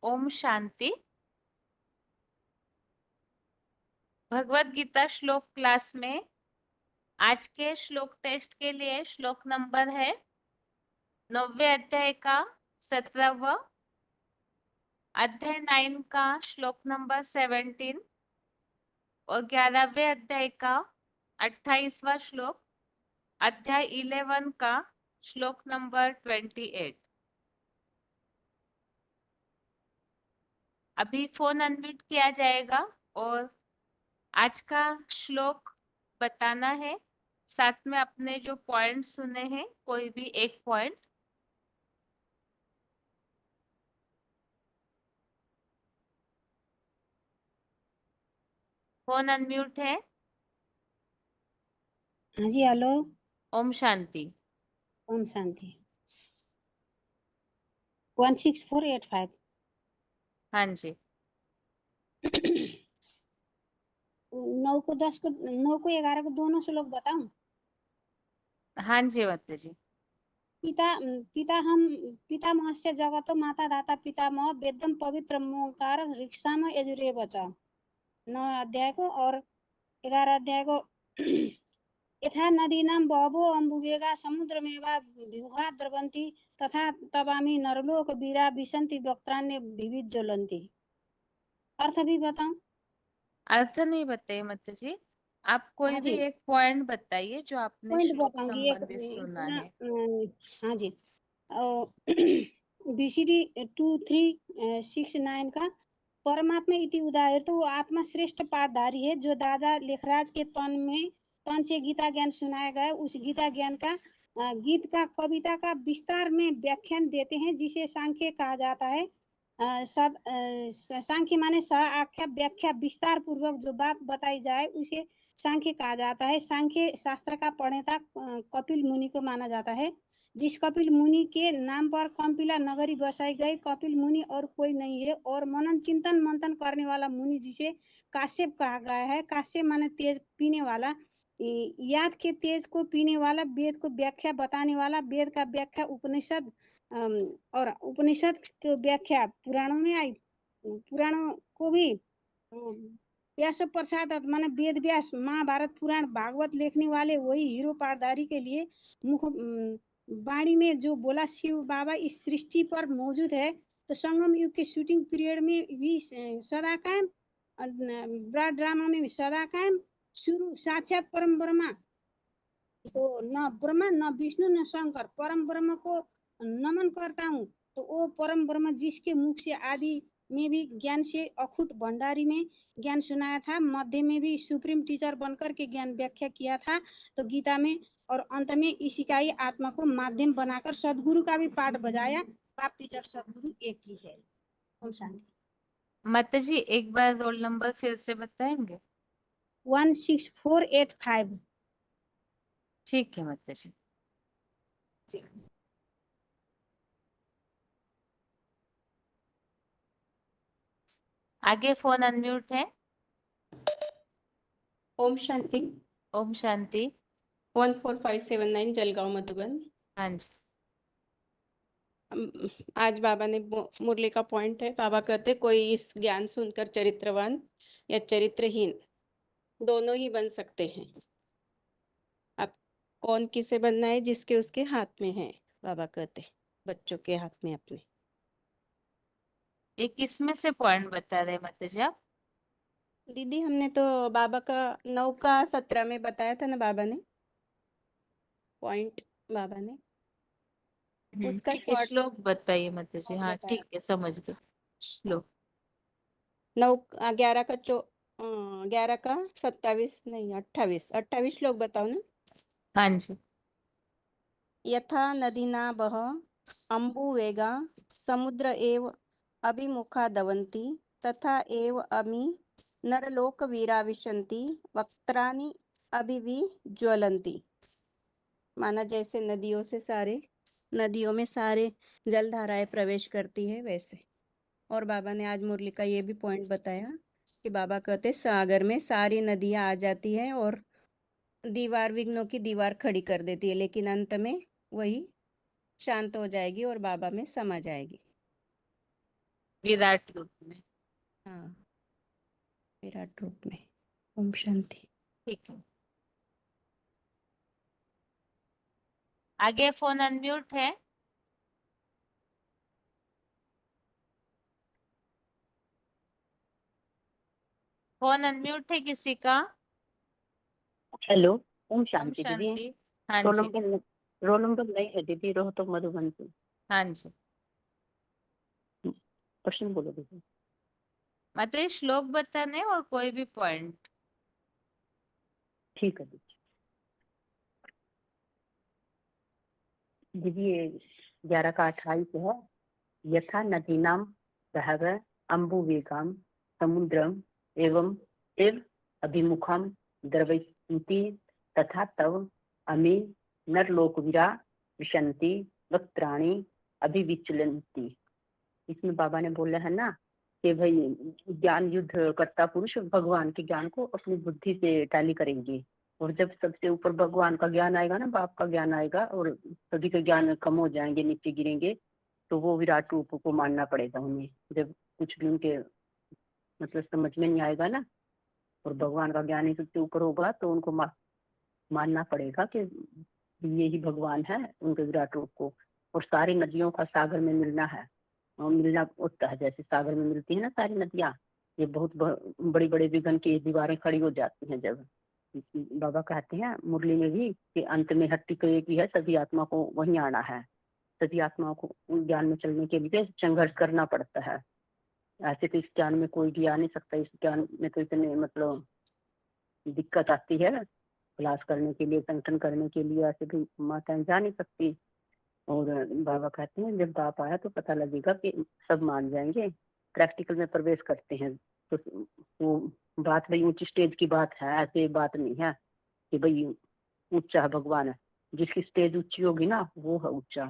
ओम शांति। भगवत गीता श्लोक क्लास में आज के श्लोक टेस्ट के लिए श्लोक नंबर है 9वें अध्याय का 17वां, अध्याय 9 का श्लोक नंबर 17 और 11वें अध्याय का 28वां श्लोक, अध्याय 11 का श्लोक नंबर 28। अभी फोन अनम्यूट किया जाएगा और आज का श्लोक बताना है, साथ में अपने जो पॉइंट सुने हैं कोई भी एक पॉइंट। फोन अनम्यूट है। हाँ जी, हेलो। ओम शांति। ओम शांति। 16485। हाँ जी। 9 को 10 को 9 को 11 को दोनों श्लोक बताऊं। हाँ जी माता जी। पितामहस्य जगतो माता दाता पितामह वेदम पवित्र मोकार ऋक्षाम यजुरेव च। 9 अध्याय को और 11 अध्याय को यथा नदीनां बहवो अम्बुवेगा समुद्रमेवा विभुगा द्रवन्ति तथा तवामी नरलोक वीरा विशन्ति वक्त्राण्य विविज्ज्वलन्ति। अर्थ भी बताऊं? अर्थ नहीं बताइए माता जी, आप कोई हाँ भी जी, एक पॉइंट बताइए जो आपने पॉइंट श्लोक बताऊंगी एक संबंधित सुना इतना। है। हाँ जी। बीसीडी 2369 का परमात्मा इति उदाहरण, तो वो आत्मा श्रेष्ठ पाठधारी है जो दादा लेखराज के तन से गीता ज्ञान सुनाया गया। उस गीता ज्ञान का गीत का कविता का विस्तार में व्याख्यान देते हैं, जिसे सांख्य कहा जाता है। सांख्य माने सह आख्या व्याख्या विस्तार पूर्वक जो बात बताई जाए उसे सांख्य कहा जाता है। सांख्य शास्त्र का प्रणेता कपिल मुनि को माना जाता है। जिस कपिल मुनि के नाम पर कंपिला नगरी बसाई गई, कपिल मुनि और कोई नहीं है। और मनन चिंतन मंथन करने वाला मुनि जिसे काश्यप कहा गया है। काश्यप माने तेज पीने वाला, याद के तेज को पीने वाला, वेद को व्याख्या बताने वाला, वेद का व्याख्या उपनिषद और उपनिषद की व्याख्या पुराणों में आई। पुराणों को भी व्यास प्रसाद माने वेद व्यास महाभारत पुराण भागवत लिखने वाले वही हीरो पारदारी के लिए मुख वाणी में जो बोला शिव बाबा इस सृष्टि पर मौजूद है। तो संगम युग के शूटिंग पीरियड में भी सदा कायम, ब्रॉड ड्रामा में भी सदा कायम, शुरू साक्षात परम ब्रह्मा, तो न ब्रह्मा न विष्णु न शंकर, परम ब्रह्म को नमन करता हूँ। तो वो परम ब्रह्म जिसके मुख से आदि में भी ज्ञान से अखुट भंडारी में ज्ञान सुनाया था, मध्य में भी सुप्रीम टीचर बनकर के ज्ञान व्याख्या किया था तो गीता में, और अंत में इसी का ही आत्मा को माध्यम बनाकर सदगुरु का भी पाठ बजाया। बाप टीचर सदगुरु एक ही है। ओम शांति। माता जी एक बार रोल नंबर फिर से बताएंगे? 16485। ठीक है माता जी। आगे फोन अनम्यूट है। ओम शांति। ओम शांति। 14579 जलगांव मधुबन। हाँ जी। आज बाबा ने मुरली का पॉइंट है, बाबा कहते कोई इस ज्ञान सुनकर चरित्रवान या चरित्रहीन दोनों ही बन सकते हैं। अब कौन किसे बनना है, जिसके उसके हाथ में है। बाबा कहते बच्चों के हाथ में अपने। ये किस में से पॉइंट बता रहे माता जी आप? दीदी हमने तो बाबा का 9 का 17 में बताया था ना बाबा ने पॉइंट, बाबा ने उसका ठीक है, शॉर्ट श्लोक बताइए माता जी। हाँ बताया। ठीक है, समझ गए। श्लोक 9 11 का 11 का 27 नहीं 28 लोग बताओ ना। हाँ जी। यथा नदीना बह अम्बुवेगा समुद्र एव अभिमुखा दवन्ति तथा एव अमी नरलोकवीरा विशन्ति वक्त्राणि अभिविज्वलन्ति। माना जैसे नदियों में सारे जलधाराएं प्रवेश करती है वैसे। और बाबा ने आज मुरली का ये भी पॉइंट बताया कि बाबा कहते सागर में सारी नदियां आ जाती है और दीवार, विघ्नों की दीवार खड़ी कर देती है, लेकिन अंत में वही शांत हो जाएगी और बाबा में समा जाएगी। विराट रूप में। हाँ, विराट रूप में। ओम शांति। ठीक है। आगे फोन अनम्यूट है। फोन अनम्यूट है किसी का? हेलो, ओम ओम शांति दीदी। शांति। हाँ रोल जी, नंबर रोल नंबर नहीं है दीदी, रोहतक मधुबन से। हाँ जी। प्रश्न बोलो दीदी। मतलब श्लोक बताने और कोई भी पॉइंट। ठीक है दीदी। दीदी ये 11 का 28 है। यथा नदीनाम बहव अम्बुवेगाम समुद्रम एवं एव अभिमुखम द्रवन्ति तथा तव अमी नरलोकवीरा विशन्ति वक्त्राणि अभिविचलन्ति। इसमें बाबा ने बोला है ना कि भाई ज्ञान युद्ध करता पुरुष भगवान के ज्ञान को अपनी बुद्धि से टैली करेंगे, और जब सबसे ऊपर भगवान का ज्ञान आएगा ना, बाप का ज्ञान आएगा और सभी के ज्ञान कम हो जाएंगे, नीचे गिरेंगे, तो वो विराट रूप को मानना पड़ेगा उन्हें। जब कुछ भी उनके मतलब समझ में नहीं आएगा ना, और भगवान का ज्ञान ही सबसे ऊपर होगा, तो उनको मानना पड़ेगा कि ये ही भगवान है, उनके विराट रूप को। और सारी नदियों का सागर में मिलना है, और मिलना होता है जैसे सागर में मिलती है ना सारी नदियां। ये बहुत बड़ी बड़ी विघन की दीवारें खड़ी हो जाती हैं जब। बाबा कहते हैं मुरली में भी कि अंत में हट्टी तो एक ही है, सभी आत्मा को वहीं आना है। सभी आत्माओं को ज्ञान में चलने के लिए संघर्ष करना पड़ता है। ऐसे तो इस ज्ञान में कोई भी आ नहीं सकता। इस ज्ञान में तो इतने मतलब दिक्कत आती है, क्लास करने के लिए, संगठन करने के लिए ऐसे भी माताएं जा नहीं सकती। और बाबा कहते हैं जब बाप आया तो पता लगेगा कि सब मान जाएंगे, प्रैक्टिकल में प्रवेश करते हैं। तो वो बात भाई ऊंची स्टेज की बात है, ऐसे बात नहीं है कि भाई ऊंचा है भगवान है। जिसकी स्टेज ऊंची होगी ना वो है ऊंचा।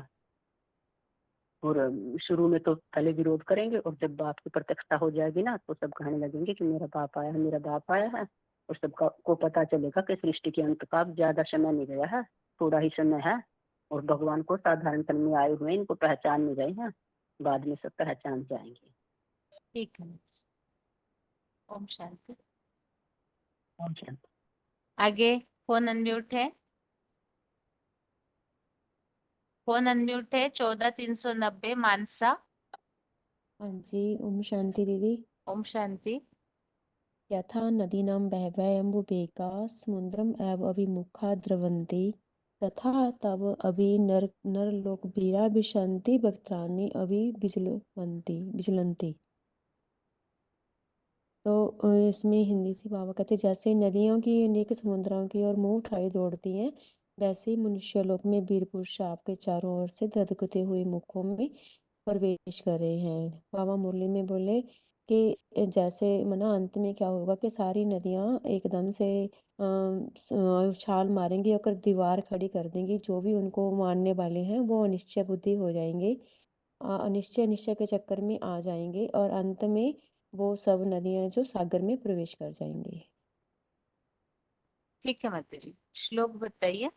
और शुरू में तो पहले विरोध करेंगे, और जब बाप की प्रत्यक्षता हो जाएगी ना तो सब कहने लगेंगे कि मेरा बाप आया है, मेरा बाप आया है। और सबका को पता चलेगा कि सृष्टि के अंत का ज्यादा समय नहीं गया है, थोड़ा ही समय है। और भगवान को साधारण तन में आए हुए इनको पहचान नहीं रहे हैं, बाद में सब पहचान जाएंगे। ठीक है। ओम शांति। ओम शांति। आगे फोन अनम्यूट है। फोन अनम्यूट है 14390 मानसा। हाँ जी, ओम शांति दीदी। ओम शांति। यथा नदीनां बहवयम्बुवेगा समुद्रम् एव अभिमुखा द्रवन्ति तथा तव अभि नरलोकवीरा विशन्ति वक्त्राणि विचलन्ति। तो इसमें हिंदी से बाबा कहते जैसे नदियों की अनेक समुद्रों की ओर मुंह उठाए दौड़ती हैं, वैसे ही मनुष्य लोक में वीर पुरुष आपके चारों ओर से धधकते हुए मुखों में प्रवेश कर रहे हैं। बाबा मुरली में बोले कि जैसे मना अंत में क्या होगा कि सारी नदियां एकदम से उछाल मारेंगी और दीवार खड़ी कर देंगी। जो भी उनको मानने वाले हैं वो अनिश्चय बुद्धि हो जाएंगे, अनिश्चय के चक्कर में आ जाएंगे, और अंत में वो सब नदियां जो सागर में प्रवेश कर जाएंगी। ठीक है माता जी, श्लोक बताइए।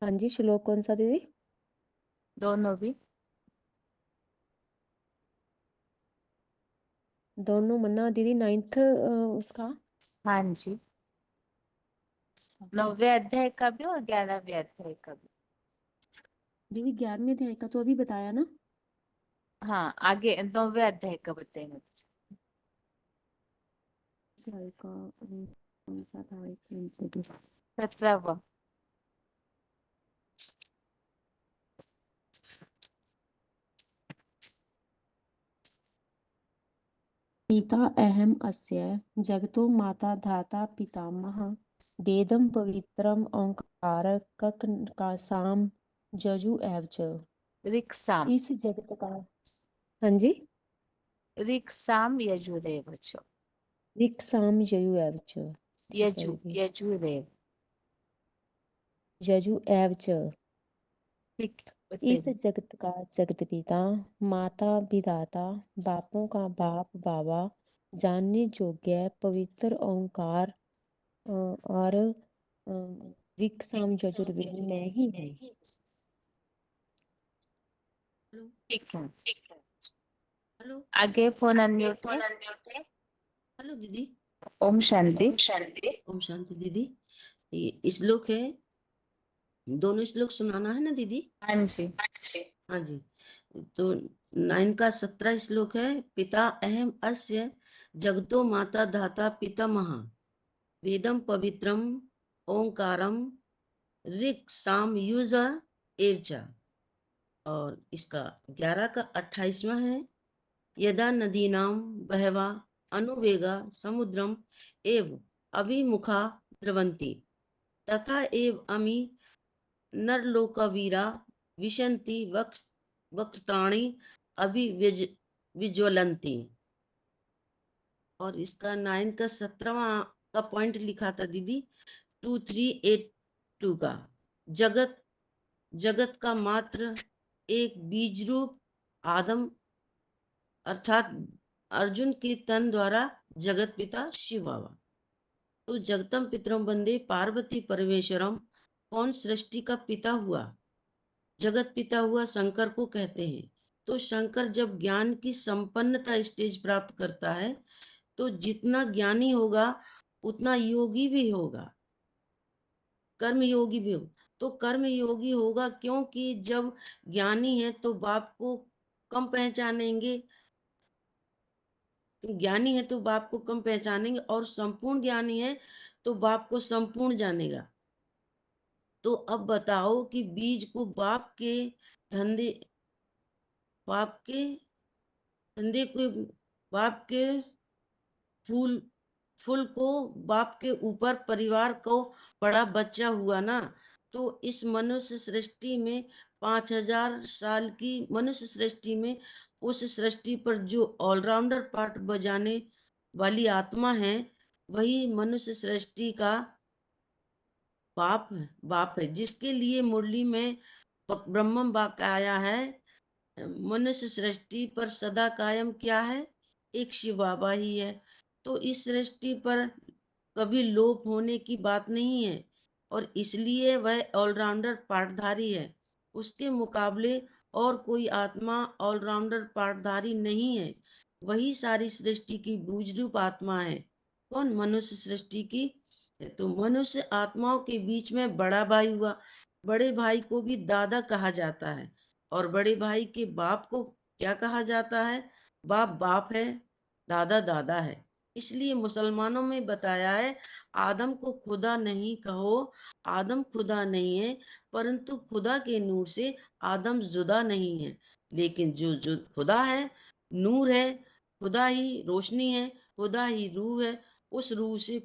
हाँ जी, श्लोक कौन सा दीदी? दोनों भी। दोनों मन्ना दीदी 9th उसका। हाँ जी, 9वें अध्याय का भी और 11वें अध्याय का भी। दीदी 11वें अध्याय का तो अभी बताया ना। हाँ, आगे 9वें अध्याय का बताइए माता जी। अध्याय का कौन सा था, एक मिनट दीदी। 17वां। पिता अहम अस्य जगतो माता धाता पितामह वेदम पवित्रम ओंकारक का साम जजु एव च। रिक्साम। इस जगत का। हाँ जी। रिक्साम यजुरेव च। रिक्साम जयु एव च। ठीक है यजु दीदी। यजुरेव। जजु एव च। ठीक इस बताइए। जगत का जगत पिता, माता विधाता, बापों का बाप बाबा, जानने योग्य पवित्र ओंकार और रिक्साम यजुर्वेद में ही है। ठीक है। हेलो आगे फोन अनम्यूट है। हेलो दीदी। ओम शांति। ओम शांति दीदी। ये श्लोक है, दोनों श्लोक सुनाना है ना दीदी? हाँ जी। हाँ जी। तो 9 का 17 श्लोक है। पिता अहम अस्य जगतो माता धाता पितामह वेदम पवित्रम ओंकारम ऋक् साम युज एवच। और इसका 11 का 28वां है। यदा नदीनां बहवा अनुवेगा समुद्रम एव अभिमुखा द्रवन्ति तथा एव अमी नरलोकवीरा विशन्ति वक्त्राणि विज्वलन्ति। और इसका 9 का 17वां का पॉइंट लिखा था दीदी 2382 का। जगत का मात्र एक बीज रूप आदम अर्थात अर्जुन के तन द्वारा जगत पिता शिव बाबा। तो जगतम पितरम वंदे पार्वती परमेश्वरम कौन सृष्टि का पिता हुआ? जगत पिता हुआ शंकर को कहते हैं। तो शंकर जब ज्ञान की संपन्नता स्टेज प्राप्त करता है तो जितना ज्ञानी होगा उतना योगी भी होगा, कर्म योगी भी होगा। तो कर्म योगी होगा क्योंकि जब ज्ञानी है तो बाप को कम पहचानेंगे, ज्ञानी है तो बाप को कम पहचानेंगे, और संपूर्ण ज्ञानी है तो बाप को संपूर्ण जानेगा। तो अब बताओ कि बीज को बाप के धंधे को बाप के फूल को बाप के ऊपर परिवार को बड़ा बच्चा हुआ ना। तो इस मनुष्य सृष्टि में 5000 साल की मनुष्य सृष्टि में उस सृष्टि पर जो ऑलराउंडर पार्ट बजाने वाली आत्मा है वही मनुष्य सृष्टि का बाप है जिसके लिए मुरली में ब्रह्मम वाक्य आया है। मनुष्य सृष्टि पर सदा कायम क्या है? एक शिव बाबा ही है। तो इस सृष्टि पर कभी लोप होने की बात नहीं है और इसलिए वह ऑलराउंडर पाठधारी है। उसके मुकाबले और कोई आत्मा ऑलराउंडर पाठधारी नहीं है। वही सारी सृष्टि की बीज रूप आत्मा है। कौन? मनुष्य सृष्टि की। तो मनुष्य आत्माओं के बीच में बड़ा भाई हुआ। बड़े भाई को भी दादा कहा जाता है और बड़े भाई के बाप को क्या कहा जाता है? बाप है, दादा दादा है। इसलिए मुसलमानों में बताया है आदम को खुदा नहीं कहो, आदम खुदा नहीं है, परंतु खुदा के नूर से आदम जुदा नहीं है। लेकिन जो खुदा है, नूर है, खुदा ही रोशनी है, खुदा ही रूह है। उस रूह से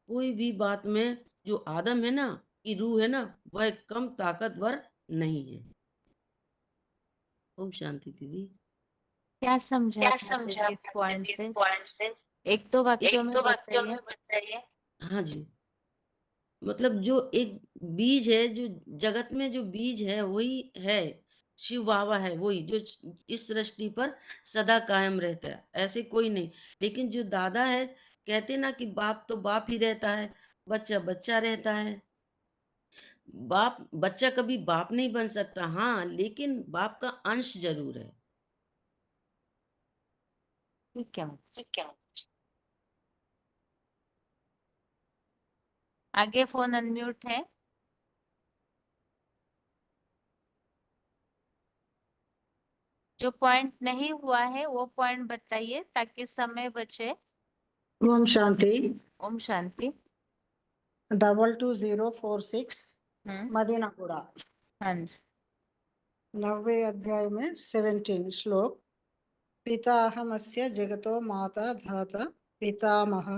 कोई भी बात में जो आदम है ना की रूह है ना वह कम ताकतवर नहीं है। ओम शांति दीदी। क्या समझा था इस पॉइंट से? एक दो वाक्यों में बताइए। हाँ जी, मतलब जो एक बीज है, जो जगत में जो बीज है वही है शिव बाबा है, वही जो इस सृष्टि पर सदा कायम रहता है, ऐसे कोई नहीं। लेकिन जो दादा है, कहते ना कि बाप तो बाप ही रहता है, बच्चा बच्चा रहता है। बच्चा कभी बाप नहीं बन सकता, हाँ, लेकिन बाप का अंश जरूर है। ठीक है। आगे फोन अनम्यूट है। जो पॉइंट नहीं हुआ है वो पॉइंट बताइए ताकि समय बचे। ओम शांति। ओम शांति। 22046 मदीनापुरा, हाँ जी। 90वें अध्याय में 17 श्लोक। पिताहमस्य जगतो माता धाता पितामह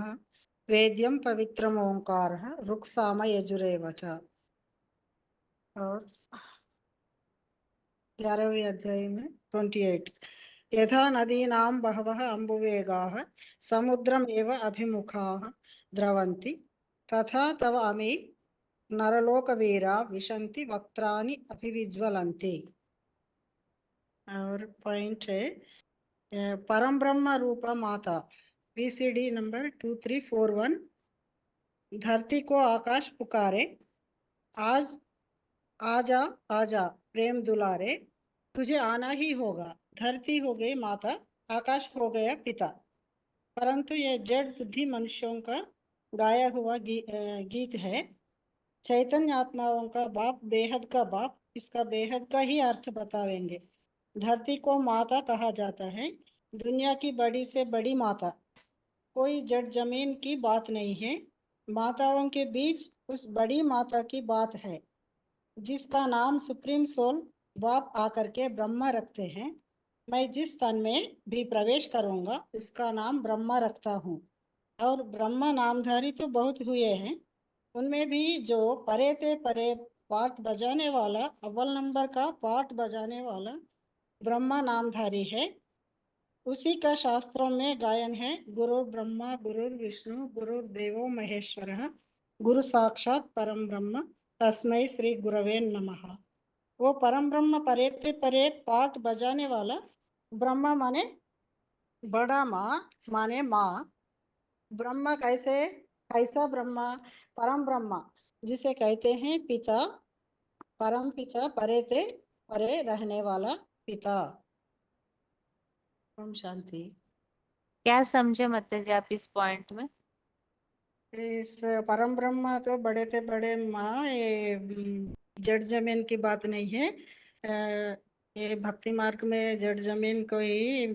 वेद्यम पवित्रम ओंकारः ऋक्साम यजुरेव च। और 11वें अध्याय में 28 यथा नदीनां बहवः अम्बुवेगाः समुद्रम् एव अभिमुखाः द्रवन्ति तथा तव अमी नरलोकवीरा विशन्ति वक्त्राणि अभिविज्वलन्ति। और पॉइंट है परम ब्रह्म रूप माता, VCD नंबर 2341। धरती को आकाश पुकारे, आज आजा आजा प्रेम दुलारे, तुझे आना ही होगा। धरती हो गई माता, आकाश हो गया पिता। परंतु ये जड़ बुद्धि मनुष्यों का गाया हुआ गीत है। चैतन्य आत्माओं का बाप बेहद का बाप इसका बेहद का ही अर्थ बतावेंगे। धरती को माता कहा जाता है, दुनिया की बड़ी से बड़ी माता। कोई जड़ जमीन की बात नहीं है, माताओं के बीच उस बड़ी माता की बात है, जिसका नाम सुप्रीम सोल बाप आकर के ब्रह्मा रखते हैं। मैं जिस तन में भी प्रवेश करूंगा उसका नाम ब्रह्मा रखता हूँ। और ब्रह्मा नामधारी तो बहुत हुए हैं, उनमें भी जो परे ते परे पाठ बजाने वाला, अव्वल नंबर का पाठ बजाने वाला ब्रह्मा नामधारी है। उसी का शास्त्रों में गायन है, गुरु ब्रह्मा गुरु विष्णु गुरु देवो महेश्वरः गुरु साक्षात परम ब्रह्म तस्मै श्री गुरवे नमः। वो परम ब्रह्म परे परे पाठ बजाने वाला ब्रह्मा माने बड़ा माँ माने माँ। ब्रह्मा कैसे, कैसा ब्रह्मा? परम ब्रह्मा जिसे कहते हैं पिता, परम पिता, परे ते परे रहने वाला पिता। ओम शांति। क्या समझे माता जी आप इस पॉइंट में? इस परम ब्रह्मा तो बड़े थे बड़े माँ, ये जड़ जमीन की बात नहीं है। ये भक्ति मार्ग में जड़ जमीन को ही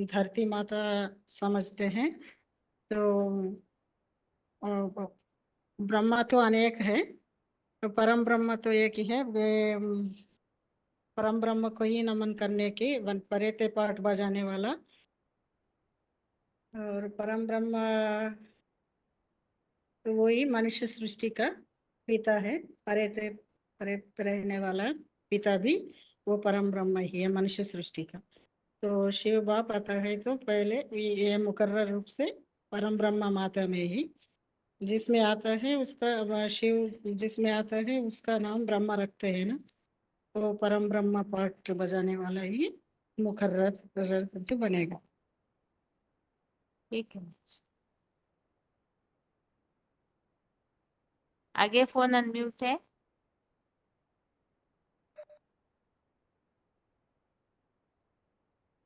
धरती माता समझते हैं। तो ब्रह्मा तो अनेक है, तो परम ब्रह्म तो एक ही है। वे परम ब्रह्म को ही नमन करने की परे ते पाठ बजाने वाला। और परम ब्रह्म तो वही मनुष्य सृष्टि का पिता है, परे ते परे रहने वाला पिता भी वो परम ब्रह्म ही है मनुष्य सृष्टि का। तो शिव बाप आता है तो पहले ये मुकर्रर रूप से परम ब्रह्म माता में ही जिसमें आता है उसका शिव जिसमें आता है उसका नाम ब्रह्मा रखते हैं ना, तो परम ब्रह्म पाठ बजाने वाला ही मुकर्रर बनेगा। ठीक है। आगे फोन अनम्यूट है।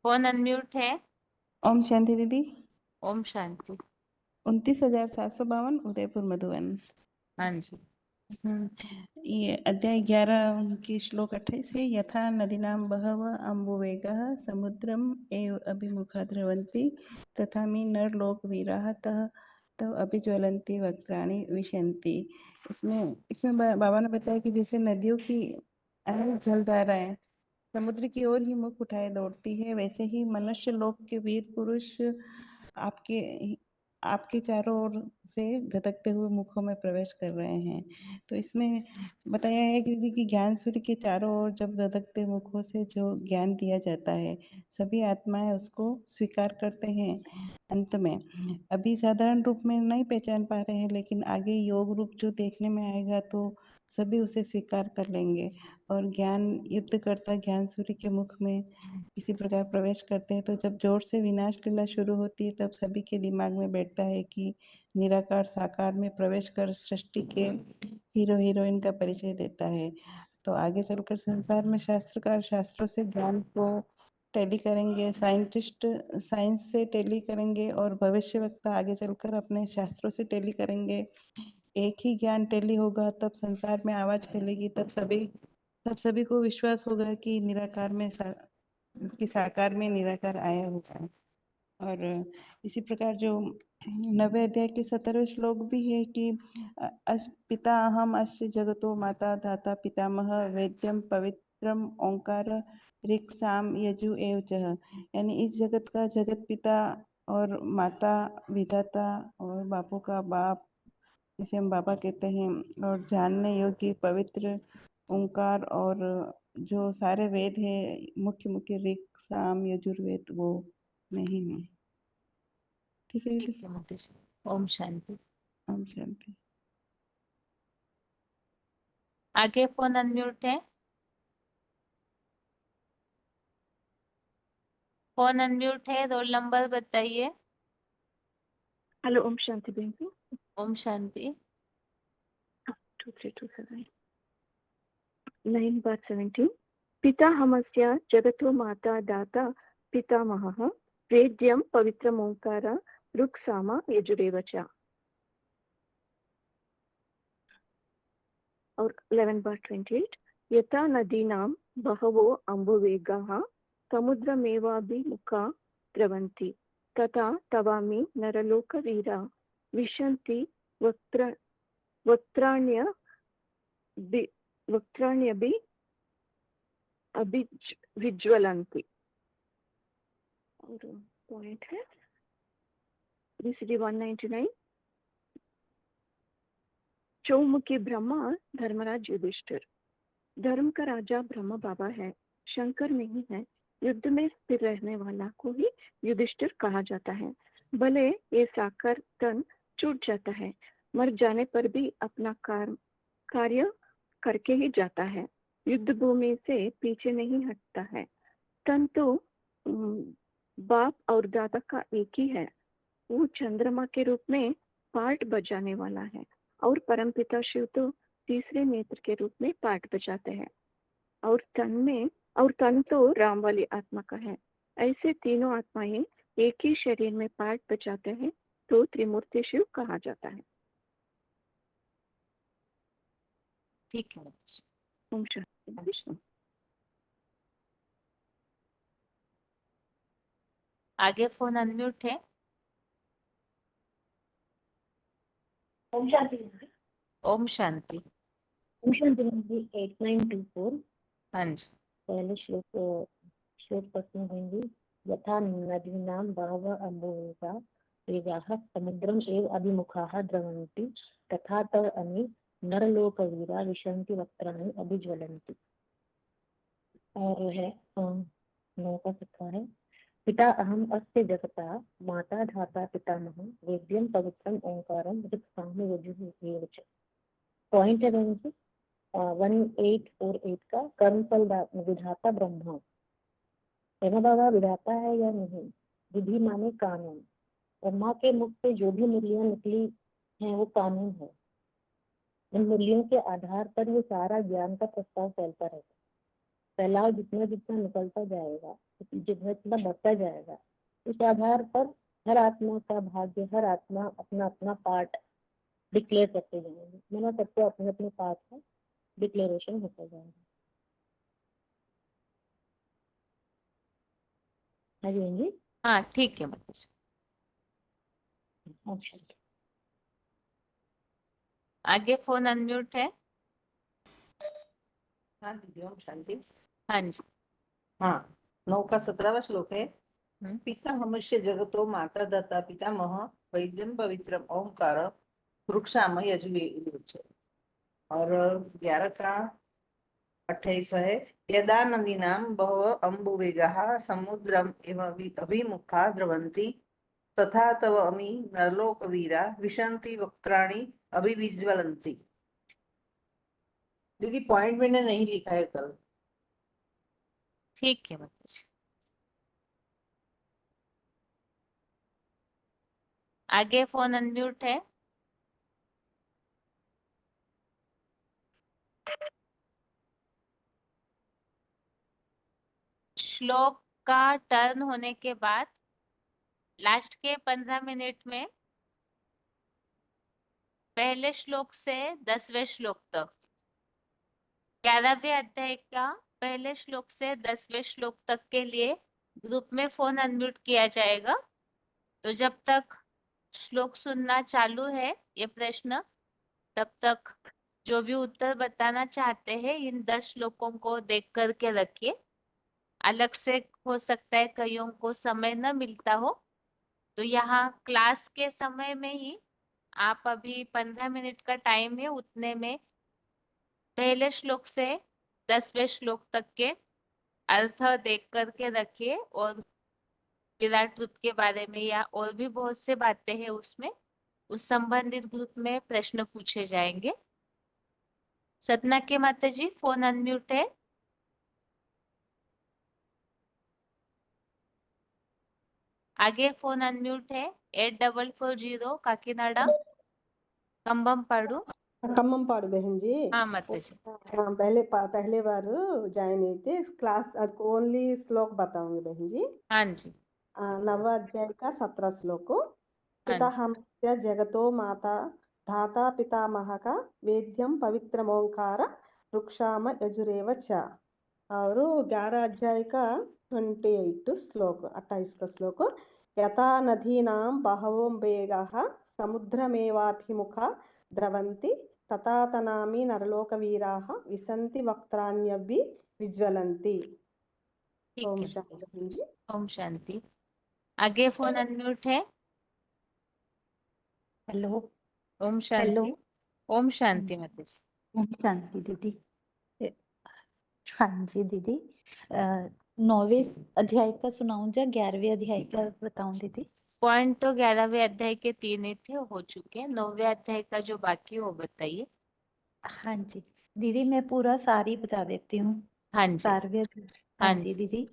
फोन अनम्यूट है। ओम शांति दीदी। ओम शांति। 29,752 उदयपुर मधुबन। हाँ जी। ये अध्याय 11 की श्लोक 28 है। यथा नदीनां बहवः अम्बुवेगः समुद्रम एव अभिमुखा द्रवन्ति तथा मे नरलोकवीराः तव अभिज्वलन्ति वक्त्राणि विशन्ति। इसमें बाबा ने बताया कि जैसे नदियों की अनेक जलधाराएं समुद्र की ओर ही मुख उठाए दौड़ती है, वैसे ही मनुष्य लोक के वीर पुरुष आपके चारों ओर से धधकते हुए मुखों में प्रवेश कर रहे हैं। तो इसमें बताया है कि ज्ञान सूर्य के चारों ओर जब धधकते मुखों से जो ज्ञान दिया जाता है, सभी आत्माएं उसको स्वीकार करते हैं। अंत में अभी साधारण रूप में नहीं पहचान पा रहे हैं, लेकिन आगे योग रूप जो देखने में आएगा तो सभी उसे स्वीकार कर लेंगे। और ज्ञान युद्ध करता ज्ञान सूर्य के मुख में इसी प्रकार प्रवेश करते हैं। तो जब जोर से विनाश लीला शुरू होती है तब सभी के दिमाग में बैठता है कि निराकार साकार में प्रवेश कर सृष्टि के हीरो हीरोइन का परिचय देता है। तो आगे चलकर संसार में शास्त्रकार शास्त्रों से ज्ञान को टैली करेंगे, साइंटिस्ट साइंस से टैली करेंगे और भविष्यवक्ता आगे चलकर अपने शास्त्रों से टैली करेंगे। एक ही ज्ञान टैली होगा तब संसार में आवाज फैलेगी, तब सभी को विश्वास होगा कि निराकार में साकार में निराकार आया हुआ है। और इसी प्रकार जो 90 अध्याय के 17वें श्लोक भी है कि पिता अहम अस्य जगतो माता धाता पितामह वेद्यम पवित्रम ओंकार ऋक् साम यजु एव च। यानी इस जगत का जगत पिता और माता विधाता और बापों का बाप जिसे हम बाबा कहते हैं, और जानने योग्य पवित्र ओंकार और जो सारे वेद है मुख्य मुख्य ऋक् साम यजुर्वेद वो नहीं है। ठीक है ठीक है माता जी। ओम शांति। ओम शांति। आगे फोन अनम्यूट है। फोन अनम्यूट है, रोल नंबर बताइए। हेलो ओम शांति बहन जी। ओम शांति। 2327 9/17 पिताहमस्य जगतो माता दाता पितामहः वेद्यं पवित्रमोंकार ऋक्साम यजुरेव च। और 11/28 यथा नदीनां बहवो अम्बुवेगाः समुद्रमेवाभिमुखा द्रवन्ति तथा तवामि नरलोकवीरा विशन्ति वक्त्राण्यभि विज्वलन्ति। और पॉइंट है BCD 199 चौमुखी ब्रह्मा धर्मराज युधिष्ठिर। धर्म का राजा ब्रह्मा बाबा है, शंकर नहीं है। युद्ध में स्थिर रहने वाला को ही युधिष्ठिर कहा जाता है। भले ये साकार तन छूट जाता है, मर जाने पर भी अपना कार्य करके ही जाता है। युद्ध भूमि से पीछे नहीं हटता है। तन तो बाप और दादा का एक ही है। वो चंद्रमा के रूप में पार्ट बजाने वाला है और परमपिता शिव तो तीसरे नेत्र के रूप में पार्ट बजाते हैं। और तन तो राम वाली आत्मा का है। ऐसे तीनों आत्माएं एक ही शरीर में पार्ट बजाते हैं तो त्रिमूर्ति शिव कहा जाता है। ठीक है। ओम शांति। आगे फोन अनम्यूट है। ओम शांति। ओम शांति। ओम शांति 8924 हाँ जी। पहले श्लोक प्रश्न होंगे। यथा नदीनां बहवः अम्बुवेगा वेगाः समुद्रम् एव अभिमुखाः द्रवन्ति तथा तवामि नरलोकवीरा विशन्ति वक्त्राणि अभिज्वलन्ति। और है 9 का सिक्का है। पिता अहम अस्य जगता माता धाता पितामहः वेद्यं पवित्रम् ओंकारं ऋक्सामि यजुर्वेद च। पॉइंट है बहन जी 1848 का कर्मफल विधाता ब्रह्मा। ब्रह्मा बाबा विधाता है या नहीं? विधि माने कानून। ब्रह्मा के मुख से जो भी मूल्यें निकली हैं वो कानून है। इन मूल्यों के आधार पर ये सारा ज्ञान का प्रस्ताव फैलता रहता है। फैलाव जितना जितना निकलता जाएगा जितना बढ़ता जाएगा, इस आधार पर हर आत्मा का भाग्य, हर आत्मा अपना अपना पार्ट डिक्लेयर करते जाएंगे। मैंने सबको अपने अपने पार्ट का डिक्लेरेशन होता जाएगा। हाँ जी। हाँ ठीक है बच्चे। अच्छा आगे फोन अनम्यूट है। हाँ दीदी ओम शांति। हाँ जी। हाँ 9 का 17वां श्लोक है। हम्म। पिता मनुष्य जगतो माता दाता पितामह वैद्यम पवित्रम ओंकार वृक्षाम यजुर्वेद च। और 11 का 28 है। यदा नदीनां बहवः अम्बुवेगाः समुद्रम् एव अभिमुखा द्रवन्ति तथा तवामि नरलोकवीरा विशन्ति वक्त्राणि अभिविज्वलन्ति। दीदी पॉइंट मैंने नहीं लिखा है कल। ठीक है बच्चे। आगे फोन अनम्यूट है। श्लोक का टर्न होने के बाद लास्ट के 15 मिनट में पहले श्लोक से 10वें श्लोक तक 11वें अध्याय का पहले श्लोक से 10वें श्लोक तक के लिए ग्रुप में फोन अनम्यूट किया जाएगा। तो जब तक श्लोक सुनना चालू है ये प्रश्न, तब तक जो भी उत्तर बताना चाहते हैं इन 10 श्लोकों को देख करके रखिए। अलग से हो सकता है कईयों को समय न मिलता हो, तो यहाँ क्लास के समय में ही आप अभी 15 मिनट का टाइम है, उतने में पहले श्लोक से 10वें श्लोक तक के अर्थ देख करके रखिए। और विराट रूप के बारे में या और भी बहुत से बातें हैं उसमें, उस संबंधित ग्रुप में प्रश्न पूछे जाएंगे। सतना के माता जी फोन अनम्यूट है। आगे फोन अनम्यूट है 8440 काकीनाडा कंबम पाड़ू। ఖమ్మంపాడు బెహన్ జీ माताजी। हाँ, पहले बार ज्वाइन हुए थे क्लास ओनली श्लोक बताऊंगी बहन जी। हाँ जी। नव अध्याय का 17 श्लोक। हाँ पिता जी। हमस्य जगतो माता धाता पितामह का वेद्यम पवित्रमोंकार वृक्षाम यजुरेव च। और 11 अध्याय का 28 श्लोक 28 का श्लोक। यथा नदीनां बहवो वेगाः समुद्रमेवाभिमुखा द्रवन्ति तथा तनामि नरलोकवीराः विसन्ति वक्त्राण्यभि विज्वलन्ति। ठीक ओम है शांति माताजी। बहन जी। ओम शांति। आगे फोन अनम्यूट है। हेलो। ओम हेलो। शांति। ओम शांति माताजी। ओम शांति दीदी। हाँ जी दीदी। 9वें अध्याय का सुनाऊं या 11वें अध्याय का बताऊं दीदी? पॉइंट तो 11वें अध्याय के 3 ही थे, हो चुके हैं। 9वें अध्याय का जो बाकी हो बताइए। हाँ जी दीदी, मैं पूरा सारी बता देती हूँ। हाँ जी। 17वें हाँ हाँ जी जी। दीदी।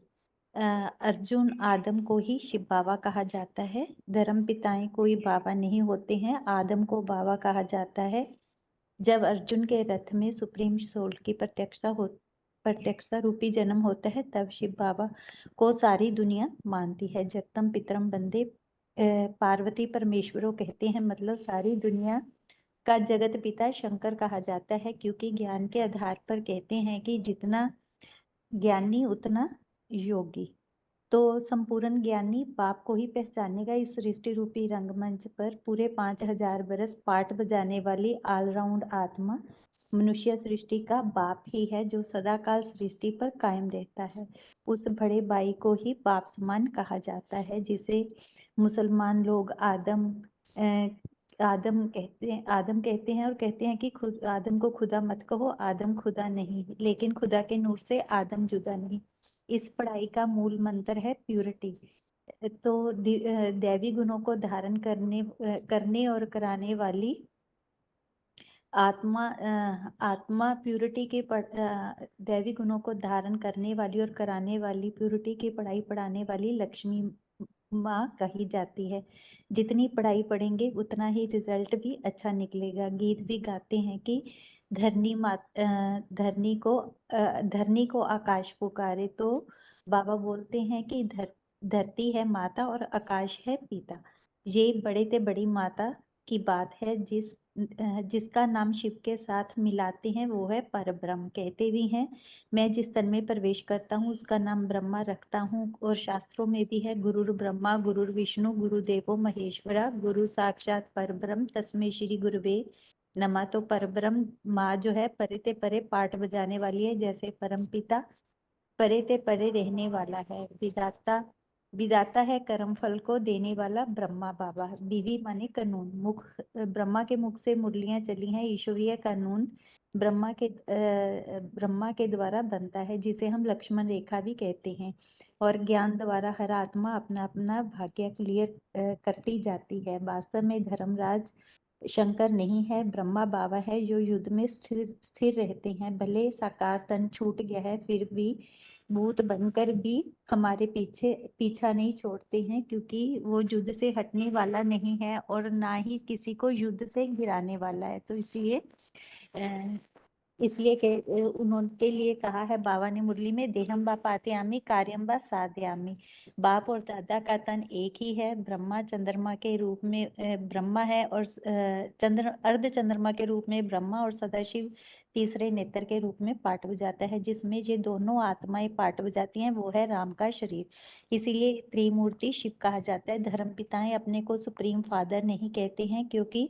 अर्जुन आदम को ही शिव बाबा कहा जाता है। धर्म पिताएं कोई बाबा नहीं होते हैं, आदम को बाबा कहा जाता है। जब अर्जुन के रथ में सुप्रीम सोल की प्रत्यक्षता रूपी जन्म होता है, तब शिव बाबा को सारी दुनिया मानती है। जगतम पितरम बंदे पार्वती परमेश्वरों कहते हैं, मतलब सारी दुनिया का जगत पिता शंकर कहा जाता है, क्योंकि ज्ञान के आधार पर कहते हैं कि जितना ज्ञानी उतना योगी। तो संपूर्ण ज्ञानी बाप को ही पहचानेगा। इस सृष्टि रूपी रंगमंच पर पूरे 5000 बरस पाठ बजाने वाली ऑलराउंड आत्मा मनुष्य सृष्टि का बाप ही है, जो सदाकाल सृष्टि पर कायम रहता है। उस बड़े भाई को ही बाप समान कहा जाता है, जिसे मुसलमान लोग आदम कहते हैं और कहते हैं कि खुद आदम को खुदा मत कहो। आदम खुदा नहीं, लेकिन खुदा के नूर से आदम जुदा नहीं। इस पढ़ाई का मूल मंत्र है प्यूरिटी। तो दैवी गुणों को धारण करने और कराने वाली आत्मा प्यूरिटी के दैवी गुणों को धारण करने वाली और कराने वाली प्यूरिटी की पढ़ाई पढ़ाने वाली लक्ष्मी माँ कही जाती है। जितनी पढ़ाई पढ़ेंगे उतना ही रिजल्ट भी अच्छा निकलेगा। गीत भी गाते हैं कि धरनी को आकाश पुकारे। तो बाबा बोलते हैं कि धरती है माता और आकाश है पिता। ये बड़े ते बड़ी माता की बात है। जिसका नाम शिव के साथ मिलाते हैं वो है परब्रह्म। कहते भी हैं, मैं जिस तन में प्रवेश करता हूँ उसका नाम ब्रह्मा रखता हूँ। और शास्त्रों में भी है, गुरुर ब्रह्मा गुरुर विष्णु गुरुदेवो महेश्वरा गुरु साक्षात परब्रह्म तस्मै श्री गुरुवे नमः। तो परब्रह्म माँ जो है परे ते परे पाठ बजाने वाली है, जैसे परम पिता परे ते परे रहने वाला है। विदाता है कर्म फल को देने वाला ब्रह्मा बाबा। विधि माने कानून। ब्रह्मा के मुख से मुरलियां चली हैं। ईश्वरीय कानून ब्रह्मा के द्वारा बनता है, जिसे हम लक्ष्मण रेखा भी कहते हैं। और ज्ञान द्वारा हर आत्मा अपना अपना भाग्य क्लियर करती जाती है। वास्तव में धर्मराज शंकर नहीं है, ब्रह्मा बाबा है, जो युद्ध में स्थिर रहते हैं। भले साकार तन छूट गया है, फिर भी भूत बनकर भी हमारे पीछा नहीं छोड़ते हैं, क्योंकि वो युद्ध से हटने वाला नहीं है और ना ही किसी को युद्ध से गिराने वाला है। तो इसलिए उन्होंने लिए कहा है बाबा ने मुरली में, देहम बा पातयामी कार्यम बा साधयामी। बाप और दादा का तन एक ही है। ब्रह्मा चंद्रमा के रूप में ब्रह्मा है और अर्ध चंद्रमा के रूप में ब्रह्मा और सदाशिव तीसरे नेत्र के रूप में पाठ बजाता है। जिसमें ये दोनों आत्माएं पाठ बजाती हैं वो है राम का शरीर। इसीलिए त्रिमूर्ति शिव कहा जाता है। धर्म पिताएं अपने को सुप्रीम फादर नहीं कहते हैं, क्योंकि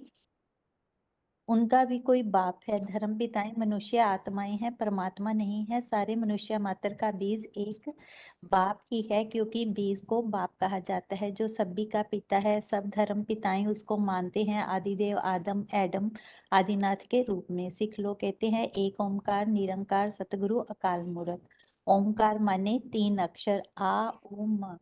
उनका भी कोई बाप है। धर्म पिताएं मनुष्य आत्माएं हैं, परमात्मा नहीं है। सारे मनुष्य मात्र का बीज एक बाप ही है, क्योंकि बीज को बाप कहा जाता है, जो सभी का पिता है। सब धर्म पिताएं उसको मानते हैं आदिदेव एडम आदिनाथ के रूप में। सिख लोग कहते हैं एक ओमकार निरंकार सतगुरु अकाल मूरत। ओमकार माने 3 अक्षर आ ओम म।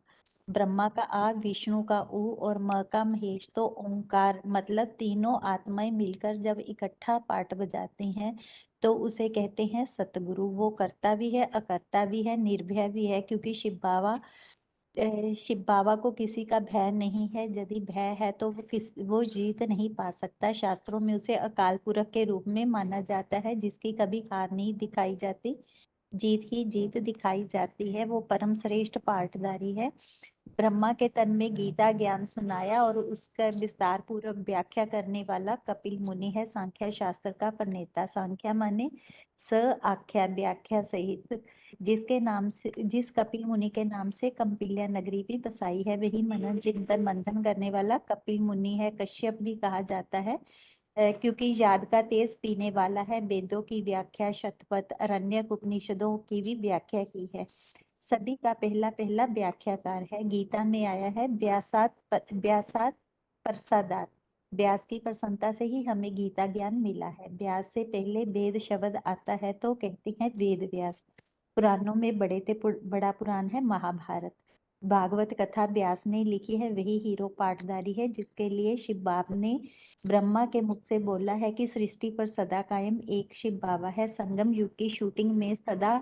ब्रह्मा का आ, विष्णु का ऊ और म का महेश। तो ओंकार मतलब तीनों आत्माएं मिलकर जब इकट्ठा पाठ बजाते हैं तो उसे कहते हैं सतगुरु। वो करता भी है, अकर्ता भी है, निर्भय भी है, क्योंकि शिव बाबा शिव बाबा को किसी का भय नहीं है। यदि भय है तो वो जीत नहीं पा सकता। शास्त्रों में उसे अकाल पुरख के रूप में माना जाता है, जिसकी कभी हार नहीं दिखाई जाती, जीत ही जीत दिखाई जाती है। वो परम श्रेष्ठ पाठधारी है। ब्रह्मा के तन में गीता ज्ञान सुनाया और उसका विस्तार पूर्वक व्याख्या करने वाला कपिल मुनि है, सांख्य शास्त्र का प्रणेता। सांख्या माने स आख्या व्याख्या सहित। जिस कपिल मुनि के नाम से कम्पिल्या नगरी भी बसाई है, वही मनन चिंतन मंथन करने वाला कपिल मुनि है। कश्यप भी कहा जाता है क्योंकि याद का तेज पीने वाला है। वेदों की व्याख्या, शतपथ, अरण्यक, उपनिषदों की भी व्याख्या की है। सभी का पहला व्याख्याकार है। गीता में आया है व्यासात प्रसादात। व्यास की प्रसन्नता से ही हमें गीता ज्ञान मिला है। व्यास से पहले वेद शब्द आता है तो कहते हैं वेद व्यास। पुराणों में बड़ा पुराण है महाभारत। भागवत कथा व्यास ने लिखी है, वही हीरो पाठधारी है जिसके लिए शिव बाबा ने ब्रह्मा के मुख से बोला है कि सृष्टि पर सदा कायम एक शिव बाबा है। संगम युग की शूटिंग में सदा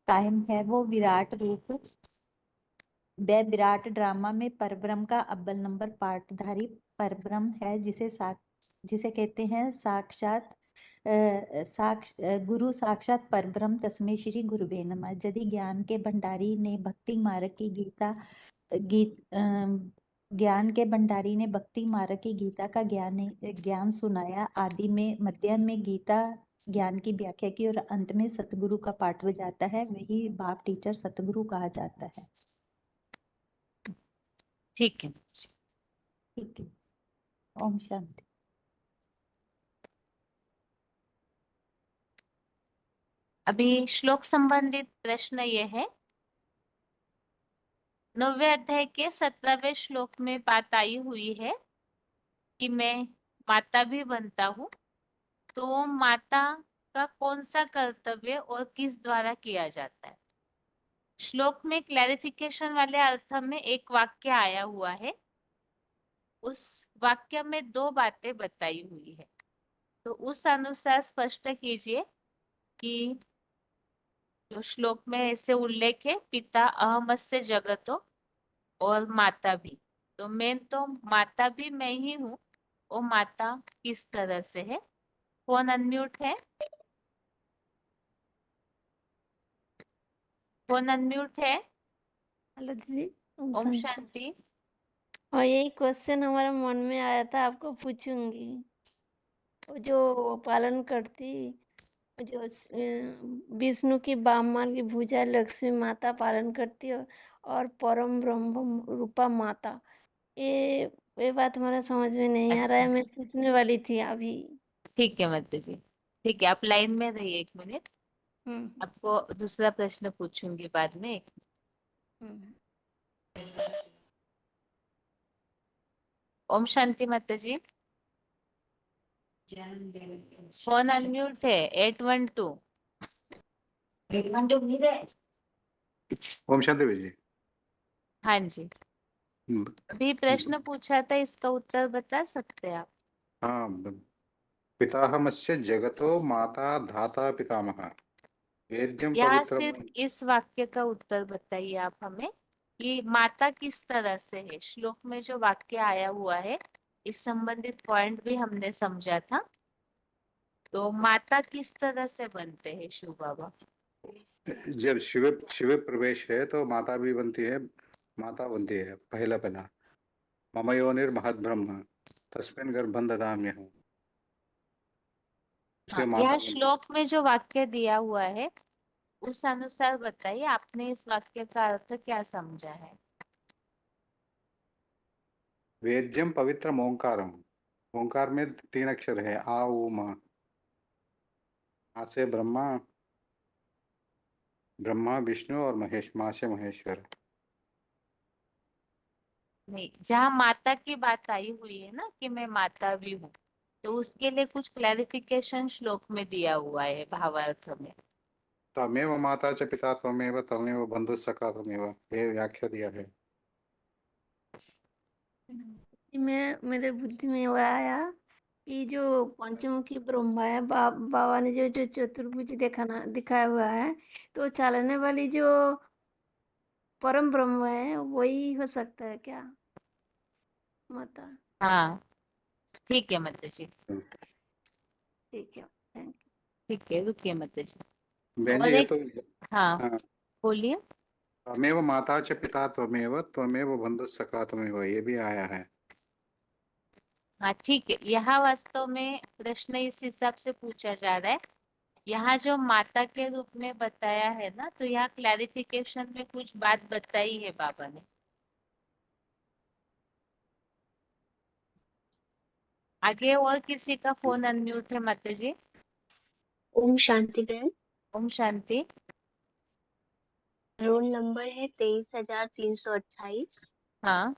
कायम है वो विराट रूप। वह विराट ड्रामा में परब्रह्म का अव्वल नंबर पाठधारी परब्रह्म है, जिसे कहते हैं साक्षात गुरु साक्षात परब्रह्म। तस्मै श्री गुरुवे नमः। यदि ज्ञान के भंडारी ने भक्ति मार्ग की ज्ञान के भंडारी ने भक्ति मार्ग की गीता का ज्ञान सुनाया। आदि में, मध्य में गीता ज्ञान की व्याख्या की और अंत में सतगुरु का पाठ बजाता है, वही बाप टीचर सतगुरु कहा जाता है। ठीक है। ठीक है। ओम शांति। अभी श्लोक संबंधित प्रश्न ये है, 9वें अध्याय के 17वें श्लोक में बात आई हुई है कि मैं माता भी बनता हूँ। तो माता का कौन सा कर्तव्य और किस द्वारा किया जाता है? श्लोक में क्लैरिफिकेशन वाले अर्थ में एक वाक्य आया हुआ है। उस वाक्य में दो बातें बताई हुई है, तो उस अनुसार स्पष्ट कीजिए कि जो श्लोक में ऐसे उल्लेख है, पिता अहमस्य जगतो और माता भी, तो मैं तो माता भी मैं ही हूँ। और माता किस तरह से है? फोन अनम्यूट है, फोन अनम्यूट है। हेलो दीदी। ओम ओम शांति। शांति। और यही क्वेश्चन हमारे मन में आया था, आपको पूछूंगी। वो जो पालन करती, जो विष्णु की वाममार्ग की भुजा लक्ष्मी माता पालन करती है और परम ब्रह्म रूपा माता, ये बात हमारा समझ में नहीं आ रहा है। अच्छा, मैं पूछने वाली थी अभी। ठीक है मत जी, ठीक है, आप लाइन में रहिए 1 मिनट। हम्म आपको दूसरा प्रश्न पूछूंगी बाद में। हम्म। ओम शांति माता जी। फोन अनम्यूट है 812। ओम शांति जी। हाँ जी, अभी प्रश्न पूछा था, इसका उत्तर बता सकते हैं आप? हाँ, पिताहमस्य जगतो माता धाता पितामह वेद्यम यहाँ पवित्रम। सिर्फ इस वाक्य का उत्तर बताइए आप हमें कि माता किस तरह से है। श्लोक में जो वाक्य आया हुआ है, इस संबंधित पॉइंट भी हमने समझा था। तो माता किस तरह से बनते हैं शिव बाबा? जब शिव शिव प्रवेश है तो माता भी बनती है, माता बनती है पहला मम योनिर महद ब्रह्म तस्मिन् गर्भं ददाम्यहम्। हाँ, माता यह बनती है। श्लोक में जो वाक्य दिया हुआ है उस अनुसार बताइए, आपने इस वाक्य का अर्थ क्या समझा है? वेद्यम पवित्रम ओंकारम। ओंकार में 3 अक्षर है, आ उ म। आ से ब्रह्मा विष्णु और महेश, माँ से महेश्वर। नहीं, जहाँ माता की बात आई हुई है ना कि मैं माता भी हूँ, तो उसके लिए कुछ क्लैरिफिकेशन श्लोक में दिया हुआ है भावार्थ में। तमेव माता च पिता त्वमेव तमेव बंधु सखा त्वमेव, ये व्याख्या दिया है। मेरे बुद्धि में वो आया कि जो पंचमुखी ब्रह्मा है, बाबा ने जो चतुर्भुज दिखाया हुआ है, तो चालने वाली जो परम ब्रह्म है वही हो सकता है क्या माता? हाँ ठीक है माता जी, ठीक है, थैंक यू। ठीक है, रुकिए माता जी। बहन और जी, ये एक, तो हाँ हाँ, बोलिए। त्वमेव माता च पिता त्वमेव त्वमेव बंधु सखा त्वमेव, ये भी आया है। हाँ ठीक है, यहाँ वास्तव में प्रश्न इस हिसाब से पूछा जा रहा है, यहाँ जो माता के रूप में बताया है ना, तो यहाँ क्लैरिफिकेशन में कुछ बात बताई है बाबा ने। आगे और किसी का फोन अनम्यूट है माता जी? ओम शांति बहन। ओम शांति। रोल नंबर है 23,328। हाँ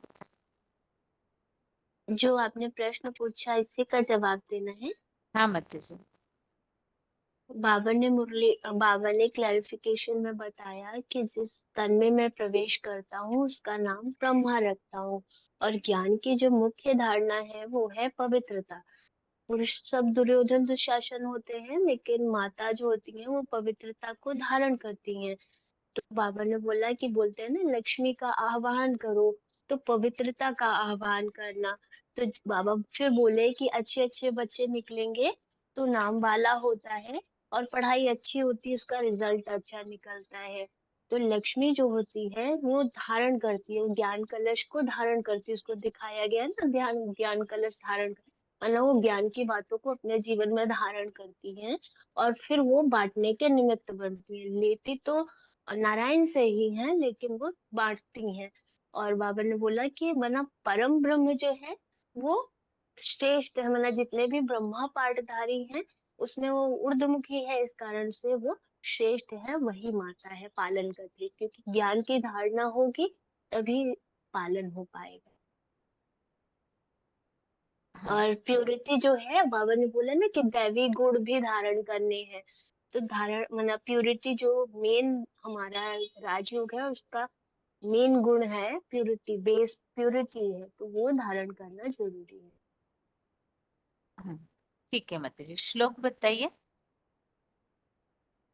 जो आपने प्रश्न पूछा इसी का जवाब देना है। हाँ माता जी। बाबा ने क्लैरिफिकेशन में बताया कि जिस तन में मैं प्रवेश करता हूँ उसका नाम ब्रह्मा रखता हूँ, और ज्ञान की जो मुख्य धारणा है वो है पवित्रता। पुरुष सब दुर्योधन दुशासन होते हैं, लेकिन माता जो होती है वो पवित्रता को धारण करती हैं। तो बाबा ने बोला कि बोलते हैं ना, लक्ष्मी का आह्वान करो, तो पवित्रता का आह्वान करना। तो बाबा फिर बोले कि अच्छे अच्छे बच्चे निकलेंगे तो नाम वाला होता है, और पढ़ाई अच्छी होती है उसका रिजल्ट अच्छा निकलता है। तो लक्ष्मी जो होती है वो धारण करती है, ज्ञान कलश को धारण करती है। उसको दिखाया गया है ना, ध्यान ज्ञान कलश धारण, मतलब वो ज्ञान की बातों को अपने जीवन में धारण करती है, और फिर वो बांटने के निमित्त बनती है। लेती तो नारायण से ही है, लेकिन वो बांटती हैं। और बाबा ने बोला कि मना परम ब्रह्म जो है वो श्रेष्ठ है, मतलब जितने भी ब्रह्मा पाठधारी हैं उसमें वो ऊर्ध्वमुखी है, इस कारण से वो श्रेष्ठ है, वही माता है पालन करती, क्योंकि ज्ञान की धारणा होगी तभी पालन हो पाएगा। और प्योरिटी जो है, बाबा ने बोला ना कि दैवी गुण भी धारण करने हैं। तो धारण मतलब प्योरिटी जो मेन हमारा राजयोग है उसका मेन गुण है प्योरिटी, बेस प्योरिटी है, तो वो धारण करना जरूरी है। ठीक है माता जी, श्लोक बताइए।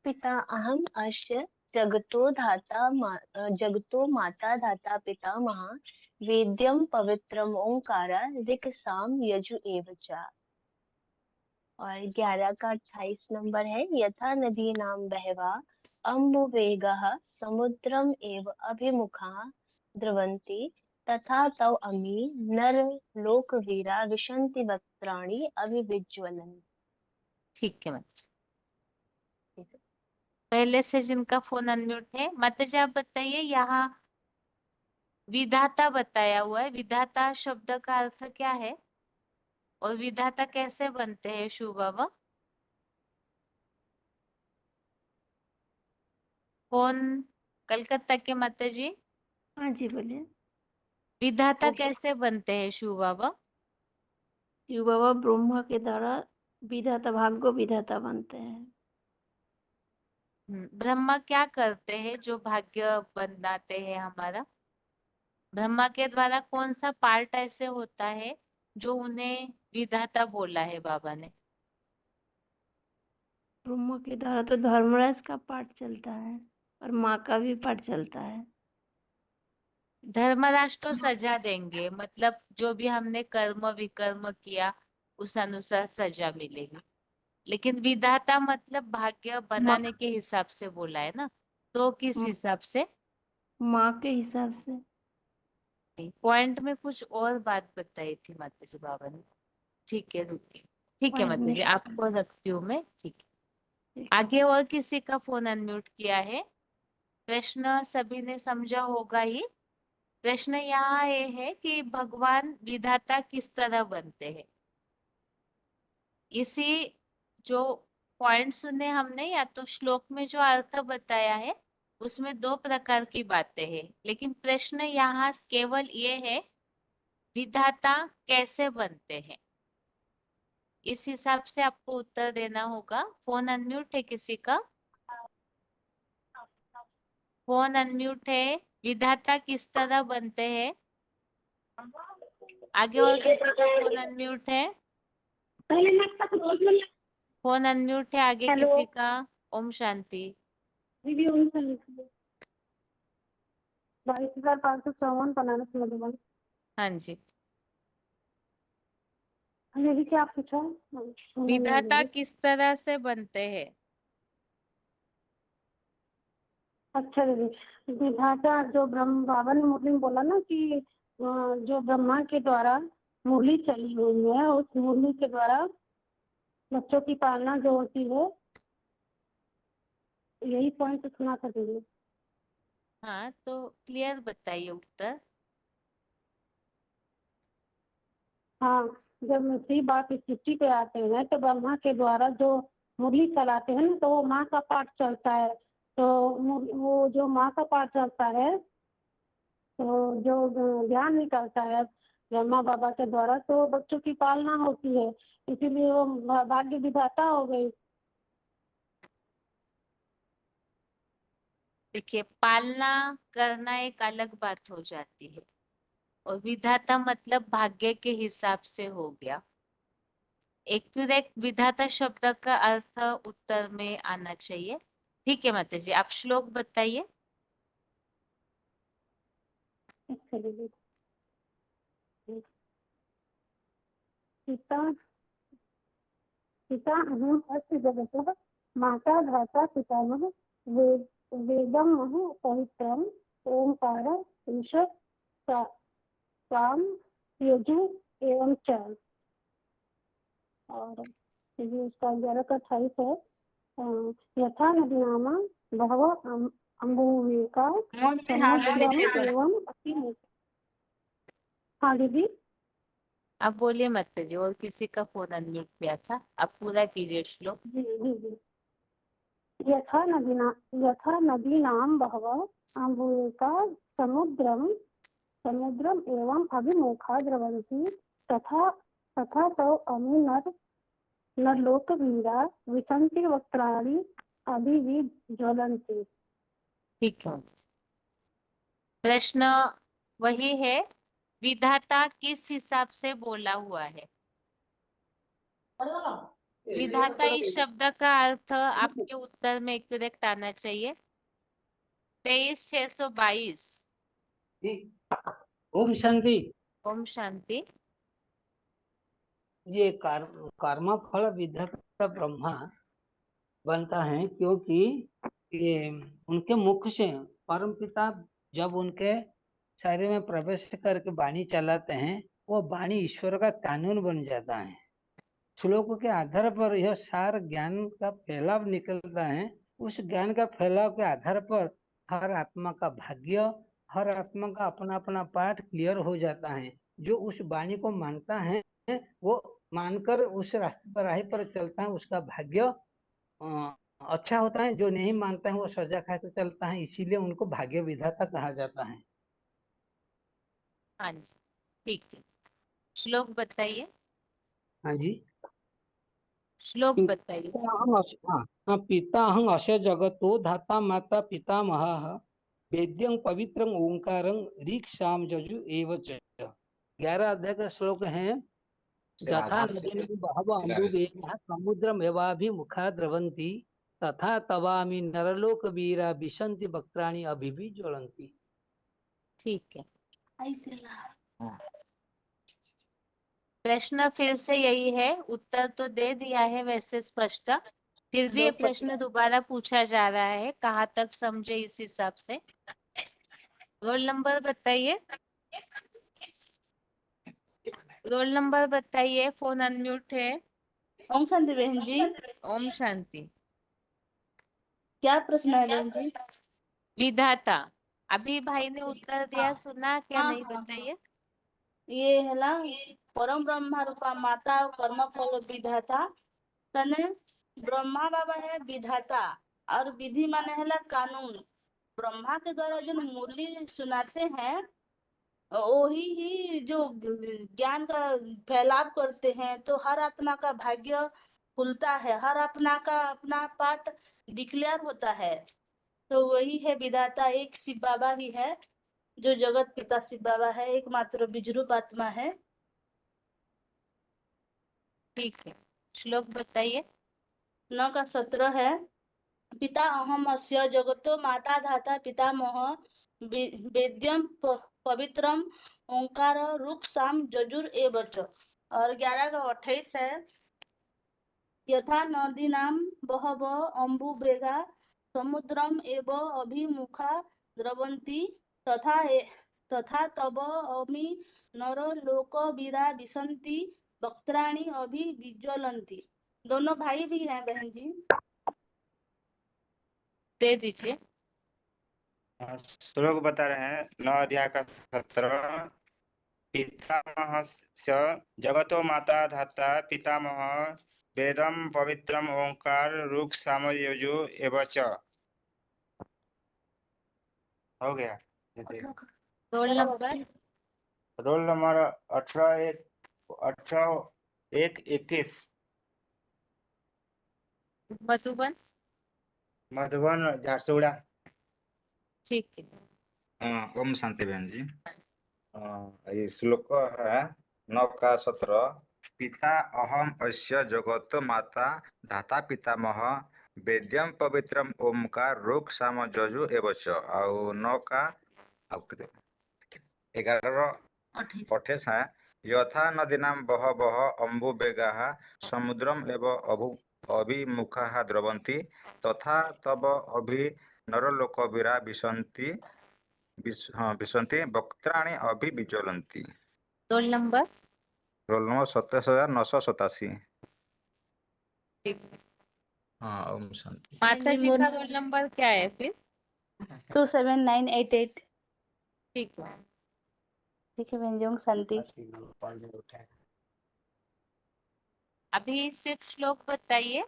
पिता अहम अस्य जगतो माता धाता पिता महा वेद्यम पवित्रम ओंकार ऋक् साम यजु एव च। और 11 का 28 नंबर है, यथा नदी नाम बहवा अम्बुवेगः समुद्रम एव अभिमुखा द्रवन्ति तथा तव अमी नर लोकवीरा विशन्ति वक्त्राणि अभिविज्वलन्। ठीक है माता जी। पहले से जिनका फोन अनम्यूट है, माता जी आप बताइए, यहाँ विधाता बताया हुआ है, विधाता शब्द का अर्थ क्या है और विधाता कैसे बनते हैं शिव बाबा? कौन? कलकत्ता के माता जी। हाँ जी बोलिए। विधाता कैसे बनते हैं शिव बाबा? शिव बाबा ब्रह्मा के द्वारा विधाता, भाग्य विधाता बनते हैं। ब्रह्मा क्या करते हैं जो भाग्य बनाते हैं हमारा? ब्रह्मा के द्वारा कौन सा पार्ट ऐसे होता है जो उन्हें विधाता बोला है बाबा ने? ब्रह्मा के द्वारा तो धर्मराज का पाठ चलता है और माँ का भी पाठ चलता है। धर्मराज तो सजा देंगे, मतलब जो भी हमने कर्म विकर्म किया उस अनुसार सजा मिलेगी, लेकिन विधाता मतलब भाग्य बनाने के हिसाब से बोला है ना, तो किस हिसाब से? माँ के हिसाब से। पॉइंट में कुछ और बात बताई थी माता जी बाबा ने। ठीक है, रुकिए। ठीक है पॉइंट माता में जी, आपको रखती हूँ मैं। ठीक है, आगे और किसी का फोन अनम्यूट किया है? प्रश्न सभी ने समझा होगा ही। प्रश्न यहाँ ये है कि भगवान विधाता किस तरह बनते हैं। इसी जो पॉइंट सुने हमने, या तो श्लोक में जो अर्थ बताया है उसमें दो प्रकार की बातें हैं, लेकिन प्रश्न यहाँ केवल ये है विधाता कैसे बनते हैं, इस हिसाब से आपको उत्तर देना होगा। फोन अनम्यूट है किसी का? फोन अनम्यूट है। विधाता किस तरह बनते हैं? आगे और किसी का फोन अनम्यूट है? फोन अनम्यूट है आगे किसी का? ओम शांति। 22,554 बनाना चाहिए। हाँ जी। दीदी क्या आप पूछा? विधाता किस तरह से बनते हैं? अच्छा दीदी, विधाता जो ब्रह्म बाबा ने मुरली में बोला ना कि जो ब्रह्मा के द्वारा मुरली चली हुई है, उस मुरली के द्वारा बच्चों की पालना जो होती है, यही पॉइंट सुना था दीदी। हाँ, तो क्लियर बताइए उत्तर। हाँ, जब श्री बाप इस सृष्टि पे आते हैं तो ब्रह्मा के द्वारा जो मुरली चलाते हैं ना, तो वो माँ का पाठ चलता है। तो वो जो माँ का पाठ चलता है, तो जो ज्ञान निकलता है ब्रह्मा बाबा के द्वारा, तो बच्चों की पालना होती है, इसीलिए वो भाग्य विधाता हो गई। देखिए, पालना करना एक अलग बात हो जाती है, और विधाता मतलब भाग्य के हिसाब से हो गया। एक्यूरेट विधाता शब्द का अर्थ उत्तर में आना चाहिए। ठीक है माता जी, आप श्लोक बताइए। पिता पिता अहम अस्य जगतः माता धाता पितामह वेदम पवित्रम ओंकार ईश काम यजु एवं च। और ये इसका 11 का 28 है। यथा नदी नामा बहव अम्बुवेका समुद्रम एवं अति। हाँ दीदी, आप बोलिए माता जी, और किसी का फोन अनम्यूट किया था, आप पूरा कीजिए श्लोक। जी। यथा नदीनां बहव अम्बुवेका समुद्रम एवं अभिमुखा द्रवन्ति तथा तथा तो अमी नरलोकवीरा विशन्ति वक्त्राणि अभिविज्वलन्ति। ठीक है, प्रश्न वही है, विधाता किस हिसाब से बोला हुआ है? विधाता इस शब्द का अर्थ आपके उत्तर में एक्यूरेट आना चाहिए। 23,622। ओम शांति। ओम शांति। ये कर्म फल विधाता ब्रह्मा बनता है, क्योंकि ये उनके मुख से परम पिता जब उनके शरीर में प्रवेश करके वाणी चलाते हैं, वो वाणी ईश्वर का कानून बन जाता है। श्लोक के आधार पर यह सार ज्ञान का फैलाव निकलता है। उस ज्ञान का फैलाव के आधार पर हर आत्मा का भाग्य, हर आत्मा का अपना अपना पाठ क्लियर हो जाता है। जो उस वाणी को मानता है, वो मानकर उस रास्ते पर राह पर चलता है, उसका भाग्य अच्छा होता है। जो नहीं मानता है वो सजा खा के चलता है, इसीलिए उनको भाग्य विधाता कहा जाता है। हाँ जी, ठीक है, श्लोक बताइए। हाँ जी, श्लोक बताइए। पिता अहं अस्य जगतो धाता माता पितामह वेद्यं पवित्रं ओंकारं ऋक् साम यजु एव च। 11 अध्याय का श्लोक है। यथा नदीनां बहवो अम्बुवेगः समुद्रमेवाभिमुखा द्रवन्ति तथा तवामि नरलोकवीरा विशन्ति वक्त्राणि अभिविज्वलन्ति। ठीक है, प्रश्न फिर से यही है, उत्तर तो दे दिया है वैसे स्पष्ट, फिर भी ये प्रश्न दोबारा पूछा जा रहा है, कहाँ तक समझे इस हिसाब से। रोल नंबर बताइए। रोल नंबर बताइए, फोन अनम्यूट है। ओम शांति बहन जी। ओम शांति। क्या प्रश्न है बहन जी? विधाता, अभी भाई ने उत्तर दिया, सुना क्या? नहीं, हाँ। बताइए। ये है ना, परम ब्रह्मा रूपा माता कर्म फल विधाता तने ब्रह्मा बाबा है विधाता, और विधि माने है कानून। ब्रह्मा के द्वारा जो मुरली सुनाते हैं, वही ही जो ज्ञान का फैलाव करते हैं, तो हर आत्मा का भाग्य खुलता है, हर आत्मा का अपना पाठ डिक्लेयर होता है। तो वही है विधाता। एक शिव बाबा ही है जो जगत पिता शिव बाबा है, एकमात्र विजरूप आत्मा है। ठीक है, श्लोक बताइए। 9 का 17 है। पिता अहम अस्य जगतो माता धाता पितामह वेद्यम पवित्रम ओंकार रुक साम जजुर एवच। और 11 का 28 है यथा नदीनां बहव अम्बुवेगा समुद्रम एव अभिमुखा द्रवन्ति तथा तव अमि नरो लोकवीरा विशन्ति वक्त्राणि अभि विज्वलन्ति। दोनों भाई भी हैं बहन जी, दे दीजिए। श्लोक बता रहे हैं 9 अध्याय का 17। पितामहस्य जगतो माता धाता पितामह वेदम पवित्रम ओंकार रुक साम यजु एवच। हो गया। Roll number roll number 18-1-21 Madhuban. Madhuban Jharsuguda. ठीक है। ओम शांति बहन जी। ये श्लोक है 9 का 17। पिता अहम अस्य जगत माता धाता पितामह वेद्यम पवित्रम ओमकार रुक साम जजु एवच। और 9 का 11-28 है यथा नदीनां बहवः अम्बुवेगाः समुद्रम एव अभिमुखाः द्रवन्ति तथा तव अभि नरलोकवीरा विशन्ति वक्त्राणि अभि विज्वलन्ति। Roll number 27,987। ठीक। ओम शांति। माता जी का रोल नंबर क्या है फिर? 27988। ठीक है। ठीक है बहन जी, ओम शांति। अभी सिर्फ श्लोक बताइए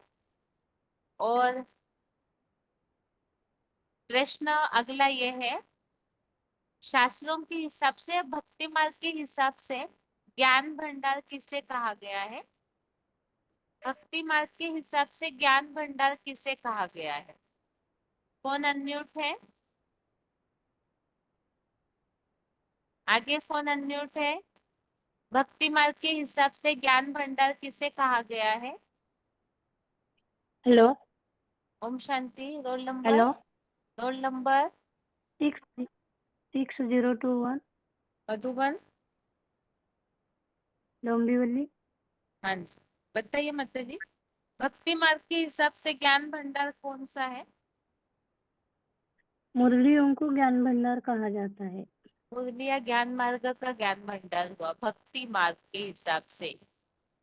और प्रश्न अगला ये है, शास्त्रों के हिसाब से, भक्ति मार्ग के हिसाब से ज्ञान भंडार किसे कहा गया है? भक्ति मार्ग के हिसाब से ज्ञान भंडार किसे कहा गया है? फोन अनम्यूट है? आगे फोन अनम्यूट है? भक्ति मार्ग के हिसाब से ज्ञान भंडार किसे कहा गया है? हेलो। ओम शांति। Roll number? Hello. Roll number 6021। Madhuban. Dombivli. हाँ जी, बताइए माता जी, भक्ति मार्ग के हिसाब से ज्ञान भंडार कौन सा है? मुरलियों को ज्ञान भंडार कहा जाता है। मुरलिया ज्ञान मार्ग का ज्ञान भंडार हुआ। भक्ति मार्ग के हिसाब से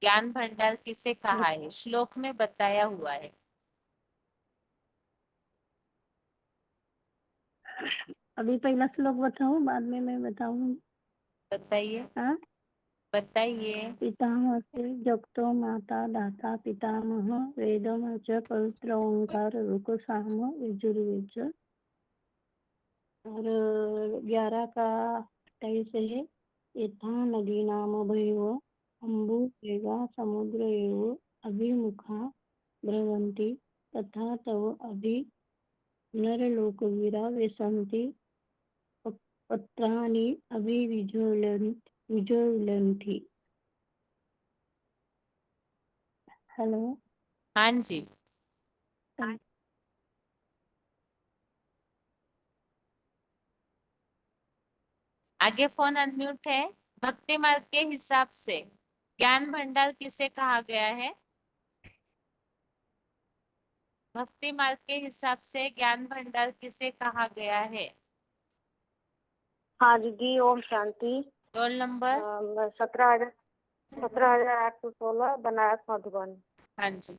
ज्ञान भंडार किसे कहा है? श्लोक में बताया हुआ है। अभी पहला श्लोक बताऊं, बाद में मैं बताऊंगी। बताइए। हाँ, बताइए। पितामह से जगतो माता दाता पितामह वेदम च पवित्र ओंकार रुक साम यजुर्वेद। और 11 का 28 है यथा नदी नाम भैव अम्बु वेगा समुद्र एव अभिमुखा द्रवन्ति तथा तव अभि नरलोकवीरा विशन्ति पत्राणि अभि विज्वलन्ति। हेलो। हाँ जी। आगे फोन अनम्यूट है। भक्ति मार्ग के हिसाब से ज्ञान भंडार किसे कहा गया है? भक्ति मार्ग के हिसाब से ज्ञान भंडार किसे कहा गया है? हाँ दीदी, ओम शांति। Roll number 17,816 Banaras Madhuban. हाँ जी।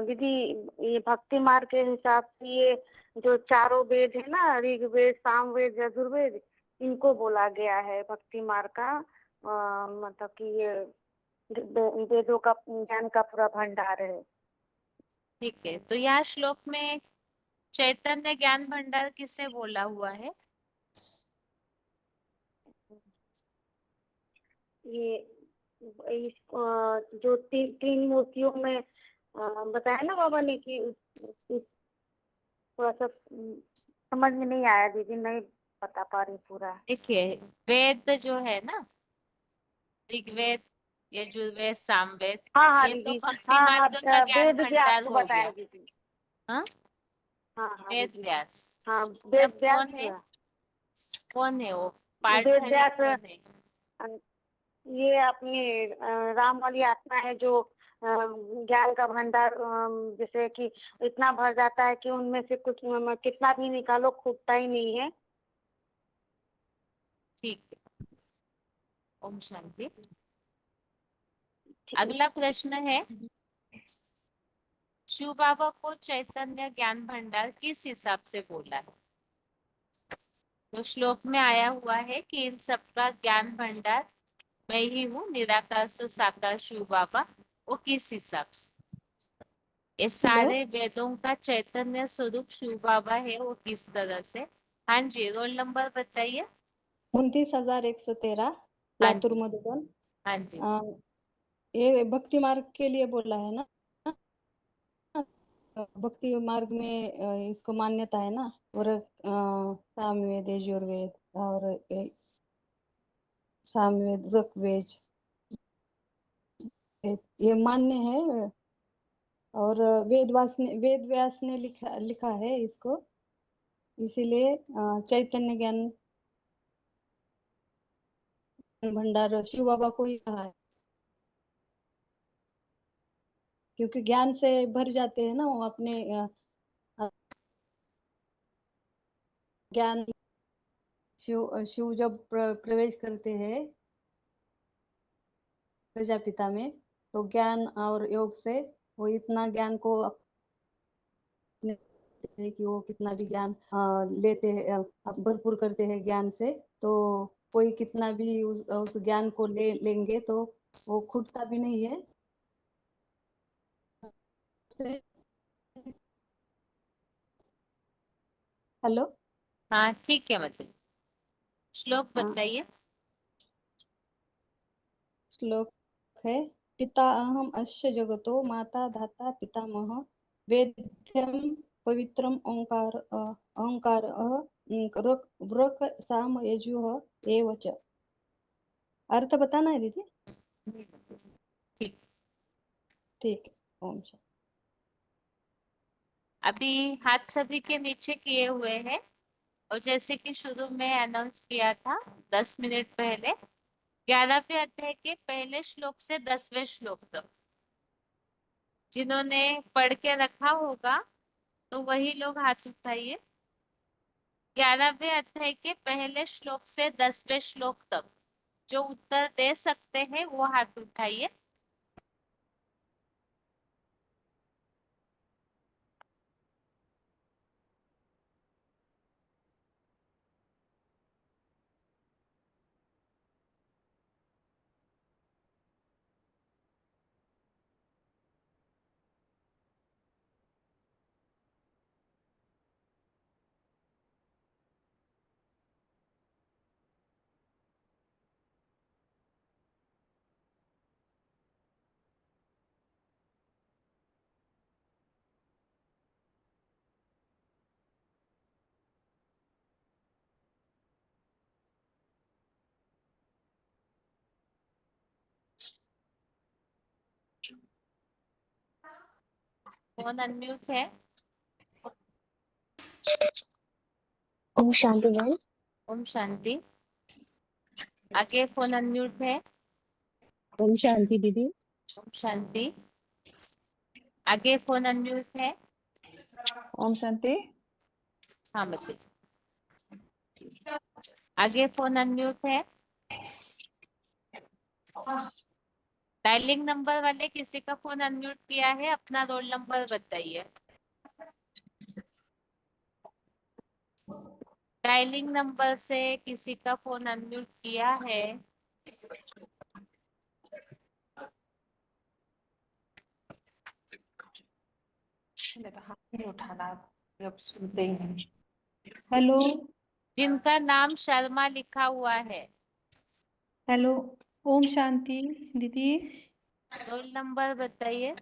दीदी, ये भक्ति मार्ग के हिसाब से ये जो चारों वेद है ना, ऋग्वेद सामवेद यजुर्वेद, इनको बोला गया है भक्ति मार्ग का। मतलब कि ये वेदों का ज्ञान का पूरा भंडार है। ठीक है, तो यहाँ श्लोक में चैतन्य ज्ञान भंडार किसे बोला हुआ है? ये जो तीन मूर्तियों में बताया ना बाबा ने कि थोड़ा सा समझ में नहीं आया दीदी, नहीं बता पा रही पूरा। देखिए, वेद जो है ना, ऋग्वेद यजुर्वेद सामवेद, हाँ ये तो दीदी, भक्ति मार्ग का ज्ञान वेद व्यास भंडार को हो बताया गया। दीदी। हाँ, हाँ वेद दीदी। व्यास। हाँ मतलब वेद व्यास कौन है वो पाठ वेद धारी व्यास कौन है? ये अपनी राम वाली आत्मा है जो ज्ञान का भंडार जैसे कि इतना भर जाता है कि उनमें से कुछ कितना भी निकालो खूबता ही नहीं है। ठीक है, ओम शांति। अगला प्रश्न है, शिव बाबा को चैतन्य ज्ञान भंडार किस हिसाब से बोला है? तो श्लोक में आया हुआ है कि इन सबका ज्ञान भंडार मैं ही हूँ, निराकार सो साकार शिव बाबा, वो किस हिसाब से? ये सारे वेदों का चैतन्य स्वरूप शिव बाबा है, वो किस तरह से? हाँ जी, रोल नंबर बताइए। 29,113 हाँ लातूर जी, मधुबन। हाँ जी, ये भक्ति मार्ग के लिए बोला है ना, भक्ति मार्ग में इसको मान्यता है ना। और सामवेद यजुर्वेद और सामवेद ऋग्वेद ये मान्य है। और वेद व्यास ने लिखा है इसको, इसीलिए चैतन्य ज्ञान भंडार शिव बाबा को ही कहा है, क्योंकि ज्ञान से भर जाते हैं ना वो अपने ज्ञान। शिव जब प्रवेश करते हैं प्रजापिता में, तो ज्ञान और योग से वो इतना ज्ञान को अपने कि वो कितना भी ज्ञान लेते हैं, भरपूर करते हैं ज्ञान से। तो कोई कितना भी उस ज्ञान को लेंगे तो वो खुटता भी नहीं है। हेलो, हाँ ठीक है, मतलब श्लोक हाँ। बताइए। श्लोक है, पिता अहम अस्य जगतो माता धाता पितामह वेद्यम पवित्रम ओंकार ओंकार वृक साम यजुः एव च। अर्थ बताना है दीदी? ठीक, ठीक है, ओम शांति। अभी हाथ सभी के नीचे किए हुए हैं, और जैसे कि शुरू में अनाउंस किया था 10 मिनट पहले, 11वें अध्याय के पहले श्लोक से 10वें श्लोक तक जिन्होंने पढ़ के रखा होगा तो वही लोग हाथ उठाइए। 11वें अध्याय के पहले श्लोक से 10वें श्लोक तक जो उत्तर दे सकते हैं वो हाथ उठाइए। फोन अनम्यूट है। ओम शांति मैम। ओम शांति। आगे फोन अनम्यूट है। ओम शांति दीदी। ओम शांति। आगे फोन अनम्यूट है। ओम शांति। हाँ बताइए। आगे फोन अनम्यूट है। डायलिंग नंबर वाले किसी का फोन अनम्यूट किया है, अपना रोल नंबर बताइए। डायलिंग नंबर से किसी का फोन अनम्यूट किया है? हाथ नहीं उठाना जब सुनते ही नहीं। हेलो जिनका नाम शर्मा लिखा हुआ है। हेलो, ओम शांति दीदी। रोल नंबर बताइए।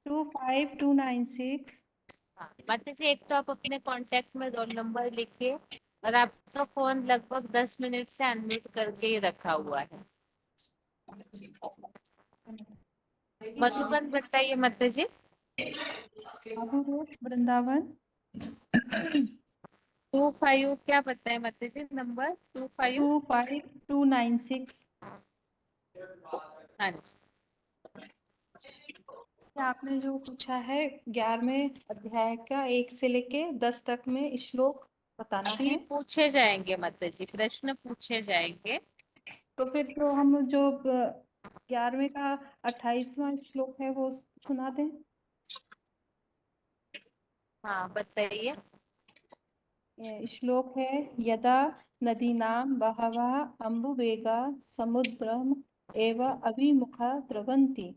25296। हाँ माता जी, एक तो आप अपने कांटेक्ट में रोल नंबर लिखिए, और आपका फोन लगभग 10 मिनट से अनम्यूट करके ही रखा हुआ है। मधुबन बताइए माता जी। बाबू रोड वृंदावन। 25 क्या बताए माता जी नंबर 25? 25296। हाँ जी। आपने जो पूछा है 11वें अध्याय का 1 से लेके 10 तक में श्लोक बताना अभी है। पूछे जाएंगे माता जी, प्रश्न पूछे जाएंगे। तो फिर जो हम जो 11वें का 28वां श्लोक है वो सुना दें। हाँ बताइए। श्लोक है यदा नदीनां बहवः अम्बुवेगा समुद्रम एव अभिमुखा द्रवन्ति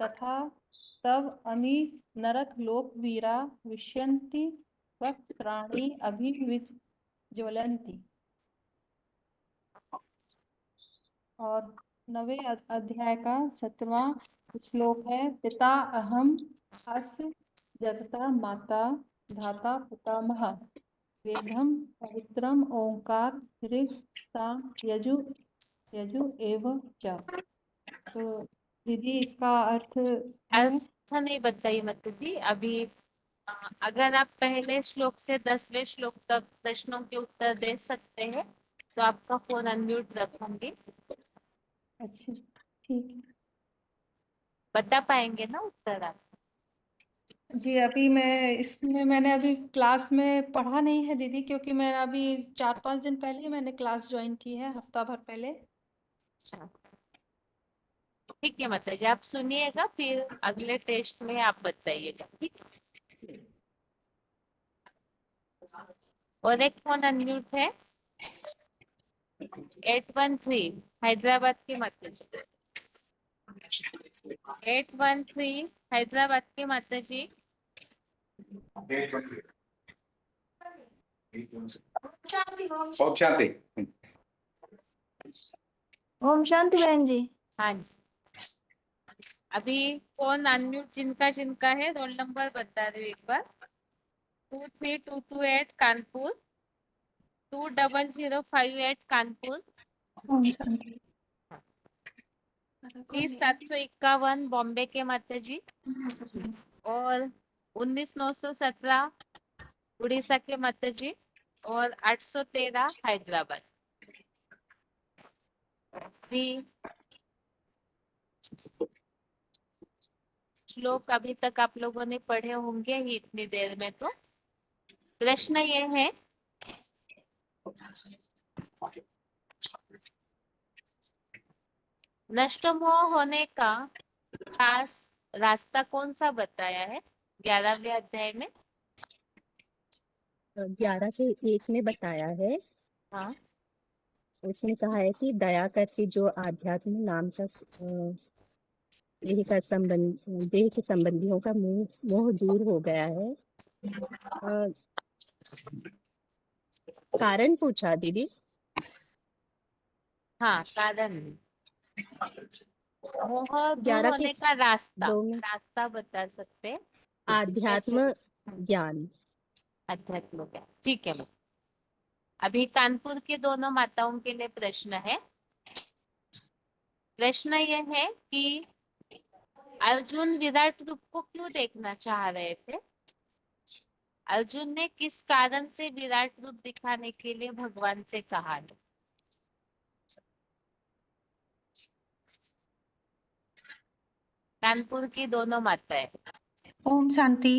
तथा तव अमी नरक लोक वीरा विश्यन्ति वक्त्राणि अभिविज्वलन्ति। और 9वें अध्याय का 7वां श्लोक है पिता अहम अस्य जगता माता धाता पितामह वेदम पवित्रम ओंकार ऋग साम यजु यजु एव च। तो दीदी इसका अर्थ है। अर्थ नहीं बताइए माता जी अभी। अगर आप पहले श्लोक से 10वें श्लोक तक प्रश्नों के उत्तर दे सकते हैं तो आपका फोन अनम्यूट रखूंगी। अच्छा ठीक है। बता पाएंगे ना उत्तर आप? जी अभी मैंने अभी क्लास में पढ़ा नहीं है दीदी, क्योंकि मैं अभी 4-5 दिन पहले ही मैंने क्लास ज्वाइन की है, हफ्ता भर पहले। अच्छा ठीक है माता जी, आप सुनिएगा फिर अगले टेस्ट में आप बताइएगा, ठीक है। और एक फोन अनम्यूट है 813 हैदराबाद की माता जी। 813 हैदराबाद की माता जी। ओम शांति। ओम शांति बहन जी। हाँ जी। अभी फोन अनम्यूट जिनका जिनका है रोल नंबर बता दो एक बार। 23228 कानपुर, 20058 कानपुर, 30751 बॉम्बे के माता जी, और 19917 उड़ीसा के माता जी, और 813 हैदराबाद। श्लोक अभी तक आप लोगों ने पढ़े होंगे ही इतनी देर में। तो प्रश्न ये है नष्ट मोह होने का खास रास्ता कौन सा बताया है 11वें अध्याय में? 11 के 1 में बताया है। हाँ। उसने कहा है कि दया करके जो आध्यात्म नाम का देह का संबंध, देह के संबंधियों का मोह दूर हो गया है। कारण पूछा दीदी? हाँ कारण मोह दूर 11 के होने का रास्ता, 2 में रास्ता बता सकते? आध्यात्म ज्ञान। अध्यात्म ज्ञान, ठीक है। अभी कानपुर के दोनों माताओं के लिए प्रश्न है। प्रश्न यह है कि अर्जुन विराट रूप को क्यों देखना चाह रहे थे? अर्जुन ने किस कारण से विराट रूप दिखाने के लिए भगवान से कहा है? कानपुर की दोनों माताएं। ओम शांति।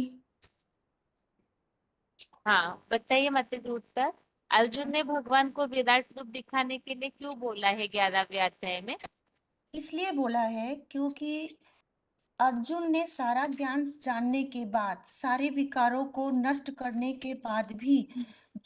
हाँ बताइए माता जी उत्तर। अर्जुन ने भगवान को विराट रूप दिखाने के लिए क्यों बोला है 11वें अध्याय में? इसलिए बोला है क्योंकि अर्जुन ने सारा ज्ञान जानने के बाद, सारे विकारों को नष्ट करने के बाद भी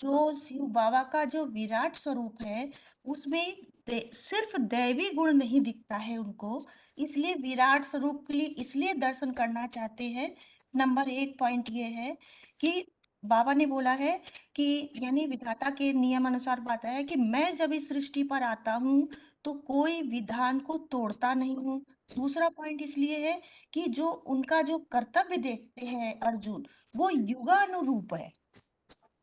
जो शिव बाबा का जो विराट स्वरूप है उसमें सिर्फ दैवी गुण नहीं दिखता है उनको, इसलिए विराट स्वरूप के लिए इसलिए दर्शन करना चाहते हैं। नंबर 1 पॉइंट ये है कि बाबा ने बोला है कि यानी विधाता के नियम अनुसार बात है कि मैं जब इस सृष्टि पर आता हूँ तो कोई विधान को तोड़ता नहीं हूँ। दूसरा पॉइंट इसलिए है कि जो उनका जो कर्तव्य देखते हैं अर्जुन, वो युगानुरूप है।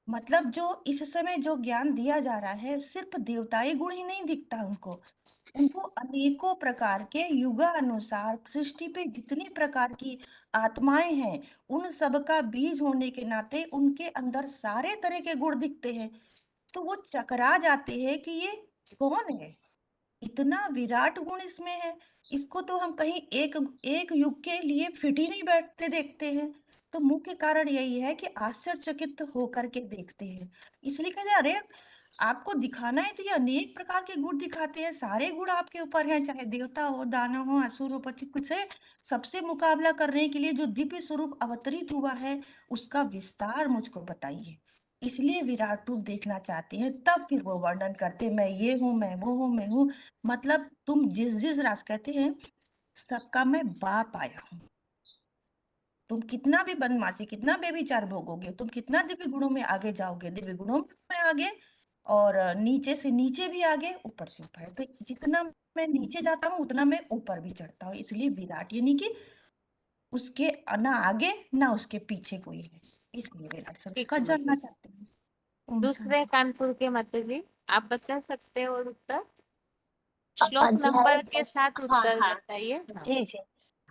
मतलब जो इस समय जो ज्ञान दिया जा रहा है सिर्फ देवताई गुण ही नहीं दिखता उनको, उनको अनेकों प्रकार के युगानुसार सृष्टि पे जितनी प्रकार की आत्माएं हैं, उन सब का बीज होने के नाते उनके अंदर सारे तरह के गुण दिखते हैं। तो वो चकरा जाते हैं कि ये कौन है, इतना विराट गुण इसमें है, इसको तो हम कहीं एक एक युग के लिए फिट ही नहीं बैठते देखते हैं। तो मुख्य कारण यही है कि आश्चर्यचकित होकर के देखते हैं। इसलिए कहते हैं, अरे आपको दिखाना है तो ये अनेक प्रकार के गुण दिखाते हैं, सारे गुण आपके ऊपर हैं, चाहे देवता हो, दानव हो, असुर हो, पक्षी, कुछ से सबसे मुकाबला करने के लिए जो दिव्य स्वरूप अवतरित हुआ है, उसका विस्तार मुझको बताइए। इसलिए विराट रूप देखना चाहते हैं, तब फिर वो वर्णन करते हैं, मैं ये हूँ, मैं वो हूँ, मैं हूँ। मतलब तुम जिस जिस रास कहते हैं, सबका मैं बाप आया हूँ। तुम कितना भी बदमाशी, कितना बेविचार भोगोगे, तुम कितना दिव्य गुणों में आगे जाओगे, दिव्य गुणों में आगे, और नीचे से नीचे भी आगे, ऊपर से ऊपर है। तो जितना मैं नीचे जाता हूँ उतना मैं ऊपर भी चढ़ता हूँ। इसलिए विराट यानी कि उसके ना आगे ना उसके पीछे कोई है, इसलिए विराट स्वरूप ठीक का है जानना माता जी। चाहते हैं। ओम दूसरे शांति। कानपुर के माता जी, आप बता सकते हो उत्तर? श्लोक अध्याय नंबर के 10। साथ हाँ उत्तर हाँ, बताइए। हाँ। जी जी।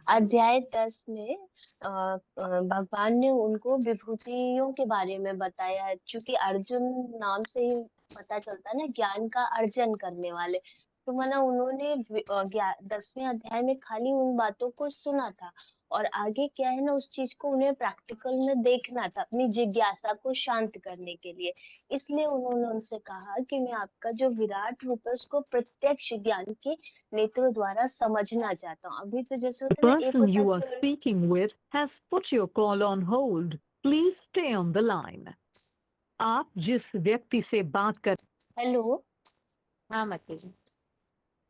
अध्याय 10 में भगवान ने उनको विभूतियों के बारे में बताया है, क्योंकि अर्जुन नाम से ही पता चलता है ना, ज्ञान का अर्जन करने वाले। तो माना उन्होंने 10वें अध्याय में खाली उन बातों को सुना था, और आगे क्या है ना, उस चीज को उन्हें प्रैक्टिकल में देखना था, अपनी जिज्ञासा को शांत करने के लिए। इसलिए उन्होंने उनसे कहा कि मैं आपका जो विराट रूप है उसको प्रत्यक्ष ज्ञान के नेत्रों द्वारा समझना चाहता हूँ। अभी तो जैसे The होता है ना, एक person होता है you are theory। speaking with has put your call on hold. Please stay on the line. आप जिस व्यक्ति से बात कर हेलो। हाँ माता जी।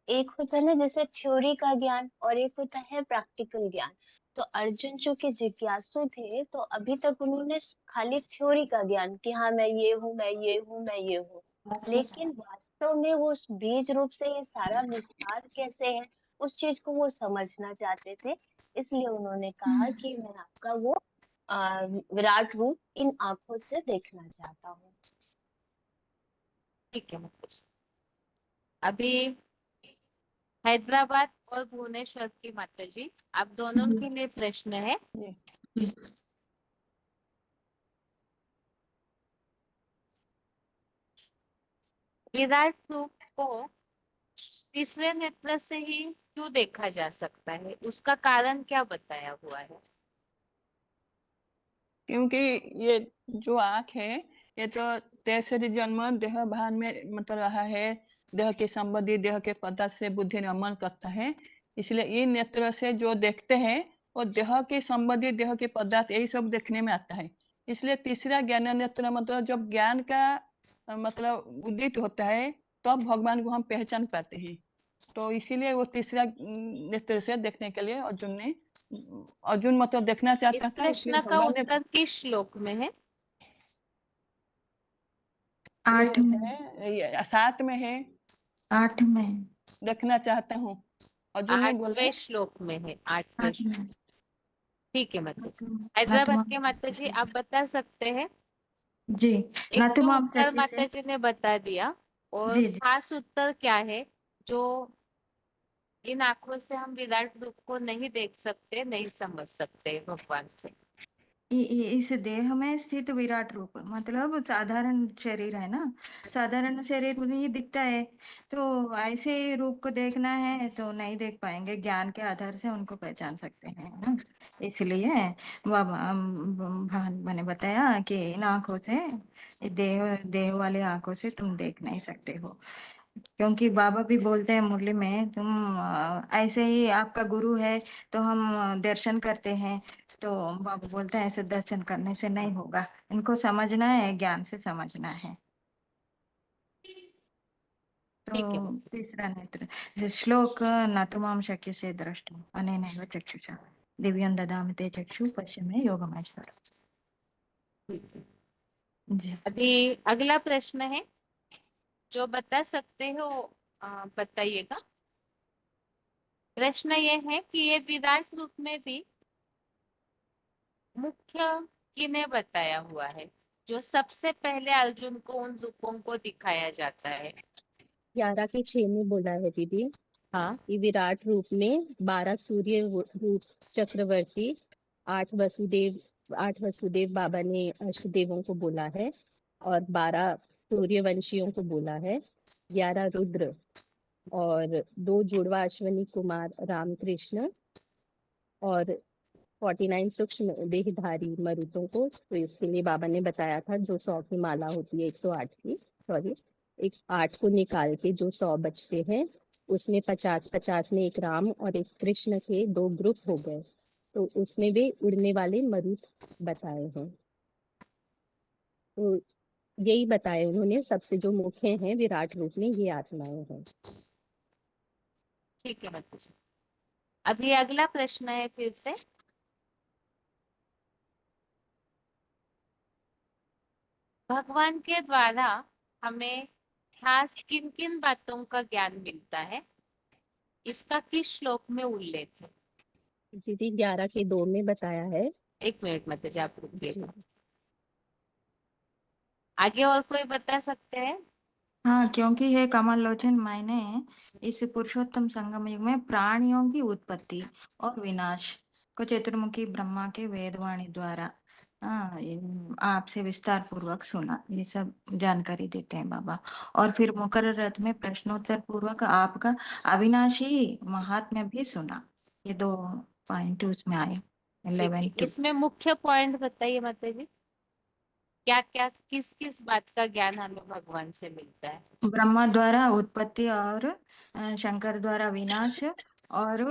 एक होता है ना जैसे थ्योरी का ज्ञान, और एक होता है प्रैक्टिकल ज्ञान। तो अर्जुन चूंकि जिज्ञासु थे, तो अभी तक उन्होंने खाली थ्योरी का ज्ञान कि हाँ मैं ये हूँ, मैं ये हूँ, मैं ये हूँ, लेकिन वास्तव में वो उस बीज रूप से ये सारा विस्तार कैसे है, उस चीज को वो समझना चाहते थे। इसलिए उन्होंने कहा कि मैं आपका वो विराट रूप इन आंखों से देखना चाहता हूँ। ठीक है माता जी। अभी हैदराबाद और भुवनेश्वर की माता जी, आप दोनों के लिए प्रश्न है। विराट रूप को तीसरे नेत्र से ही क्यों देखा जा सकता है, उसका कारण क्या बताया हुआ है? क्योंकि ये जो आँख है, ये तो तेसरी जन्म देह भान में मतलब रहा है, देह के संबंधी, देह के पदार्थ से बुद्धि रमन करता है। इसलिए इन नेत्र से जो देखते हैं वो देह के संबंधी, देह के पदार्थ, यही सब देखने में आता है। इसलिए तीसरा ज्ञान नेत्र मतलब जब ज्ञान का मतलब उदित होता है, तब भगवान को हम पहचान पाते हैं। तो इसीलिए वो तीसरा नेत्र से देखने के लिए अर्जुन मतलब देखना इस चाहता था, इसलिए प्रश्न का भगवान ने उत्तर किस श्लोक में है? 8 में, 7 में है। 8 में देखना चाहता हूँ, अर्जुन ने बोला 8वें श्लोक में है। 8वें 8 में। ठीक है माता जी। हैदराबाद के माता जी, आप बता सकते हैं? जी, एक तो नातुमाम उत्तर शक्ति से। माता जी ने बता दिया, और जी जी। खास उत्तर क्या है जो इन आंखों से हम विराट रूप को नहीं देख सकते, नहीं समझ सकते भगवान को? इस देह में स्थित विराट रूप मतलब साधारण शरीर है ना, साधारण शरीर में ये दिखता है, तो ऐसे रूप को देखना है तो नहीं देख पाएंगे, ज्ञान के आधार से उनको पहचान सकते हैं ना। इसलिए भगवान मैंने बताया कि इन आंखों से, देह देह वाले आंखों से तुम देख नहीं सकते हो, क्योंकि बाबा भी बोलते हैं मुरली में, तुम ऐसे ही आपका गुरु है तो हम दर्शन करते हैं, तो बाबा बोलते हैं ऐसे दर्शन करने से नहीं होगा, इनको समझना है, ज्ञान से समझना है। ठीक है तो माता तीसरा नेत्र श्लोक नतुमाम शक्य से द्रष्टुम अनेनैव चक्षुषा दिव्यं ददामि ते चक्षु पश्चिमे योगमैश्वर। जी। जी अभी अगला प्रश्न है, जो बता सकते हो बताइएगा। प्रश्न ये है कि ये विराट रूप में भी मुख्य किन्हें बताया हुआ है, जो सबसे पहले अर्जुन को उन रूपों को दिखाया जाता है? 11 के 6 में बोला है दीदी हाँ कि विराट रूप में 12 सूर्य रूप चक्रवर्ती, 8 वसुदेव बाबा ने अष्टदेवों को बोला है और 12 सूर्यवंशियों को बोला है, 11 रुद्र और 2 जुड़वा अश्वनी कुमार रामकृष्ण और 49 सूक्ष्म देहधारी मरुतों को। तो इसके लिए बाबा ने बताया था जो 100 की माला होती है 108 की, सॉरी 8 को निकाल के जो 100 बचते हैं उसमें 50-50 में एक राम और एक कृष्ण के 2 ग्रुप हो गए, तो उसमें भी उड़ने वाले मरुत बताए हैं। तो यही बताए उन्होंने, सबसे जो मुख्य हैं विराट रूप में ये आत्माएं हैं। ठीक है बच्चे। अभी अगला प्रश्न है फिर से, भगवान के द्वारा हमें खास किन किन बातों का ज्ञान मिलता है, इसका किस श्लोक में उल्लेख है? दीदी 11 के 2 में बताया है। 1 मिनट मत आप रुकिएगा, आगे और कोई बता सकते हैं? हाँ, क्योंकि हे कमल लोचन, मैंने इस पुरुषोत्तम संगम युग में प्राणियों की उत्पत्ति और विनाश को चतुर्मुखी ब्रह्मा के वेदवाणी द्वारा आपसे विस्तार पूर्वक सुना। ये सब जानकारी देते हैं बाबा। और फिर मुकर्रर रथ में प्रश्नोत्तर पूर्वक आपका अविनाशी महात्म्य भी सुना। ये 2 पॉइंट उसमें आए। 11-2 इसमें मुख्य पॉइंट बताइए माता जी, क्या क्या किस किस बात का ज्ञान हमें भगवान से मिलता है? ब्रह्मा द्वारा उत्पत्ति और शंकर द्वारा विनाश और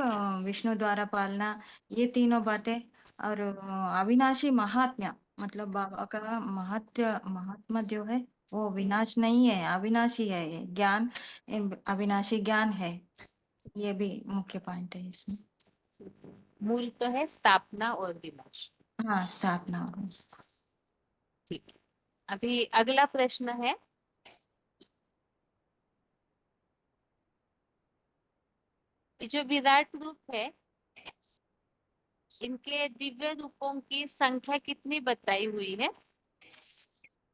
विष्णु द्वारा पालना, ये तीनों बातें। और अविनाशी महात्म्य मतलब बाबा का महात्मा जो है वो विनाश नहीं है, अविनाशी है। ये ज्ञान अविनाशी ज्ञान है, ये भी मुख्य पॉइंट है इसमें। मूल तो है स्थापना और विनाश। हाँ, स्थापना। ठीक है, अभी अगला प्रश्न है, जो विराट रूप है इनके दिव्य रूपों की संख्या कितनी बताई हुई है?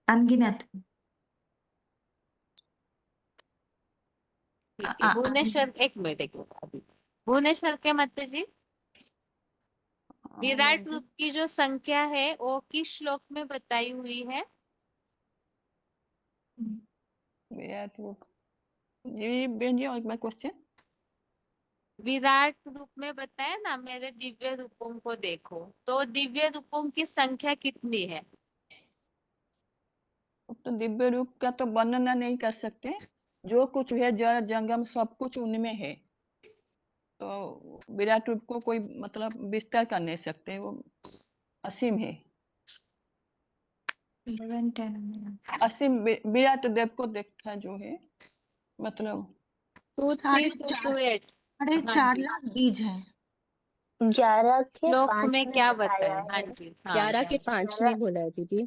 अनगिनत। ठीक है, भुवनेश्वर 1 मिनट अभी भुवनेश्वर के मत जी, विराट रूप की जो संख्या है वो किस श्लोक में बताई हुई है? विराट रूप, जी बेन जी, और एक बार क्वेश्चन। विराट रूप में बताया ना, मेरे दिव्य रूपों को देखो, तो दिव्य रूपों की संख्या कितनी है? तो दिव्य रूप का तो वर्णना नहीं कर सकते, जो कुछ है जड़ जंगम सब कुछ उनमें है, तो विराट रूप को कोई मतलब विस्तार कर नहीं सकते, वो असीम है। 11-10 असीम विराट देव को देखा जो है, मतलब 23228 4 लाख बीज है। 11 के श्लोक 5 में में क्या बताया बताया? हाँ है। जी, हाँ 11 के 5 में बोला है दीदी,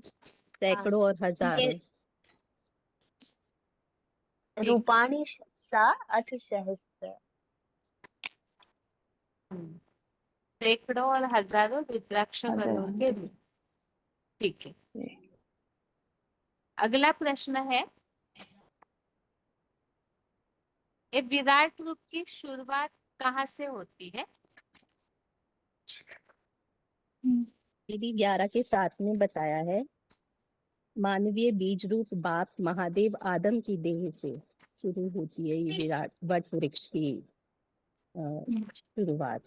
सैकड़ों और हजारों। रूपाणी सा अथ सहस्त्र, सैकड़ों और हजारों रुद्राक्ष गणों के रूप। ठीक है, अगला प्रश्न है, ये विराट रूप की शुरुआत कहाँ से होती है? दीदी 11 के 7 में बताया है, मानवीय बीज रूप बाप महादेव आदम की देह से शुरू होती है ये विराट वट वृक्ष की शुरुआत।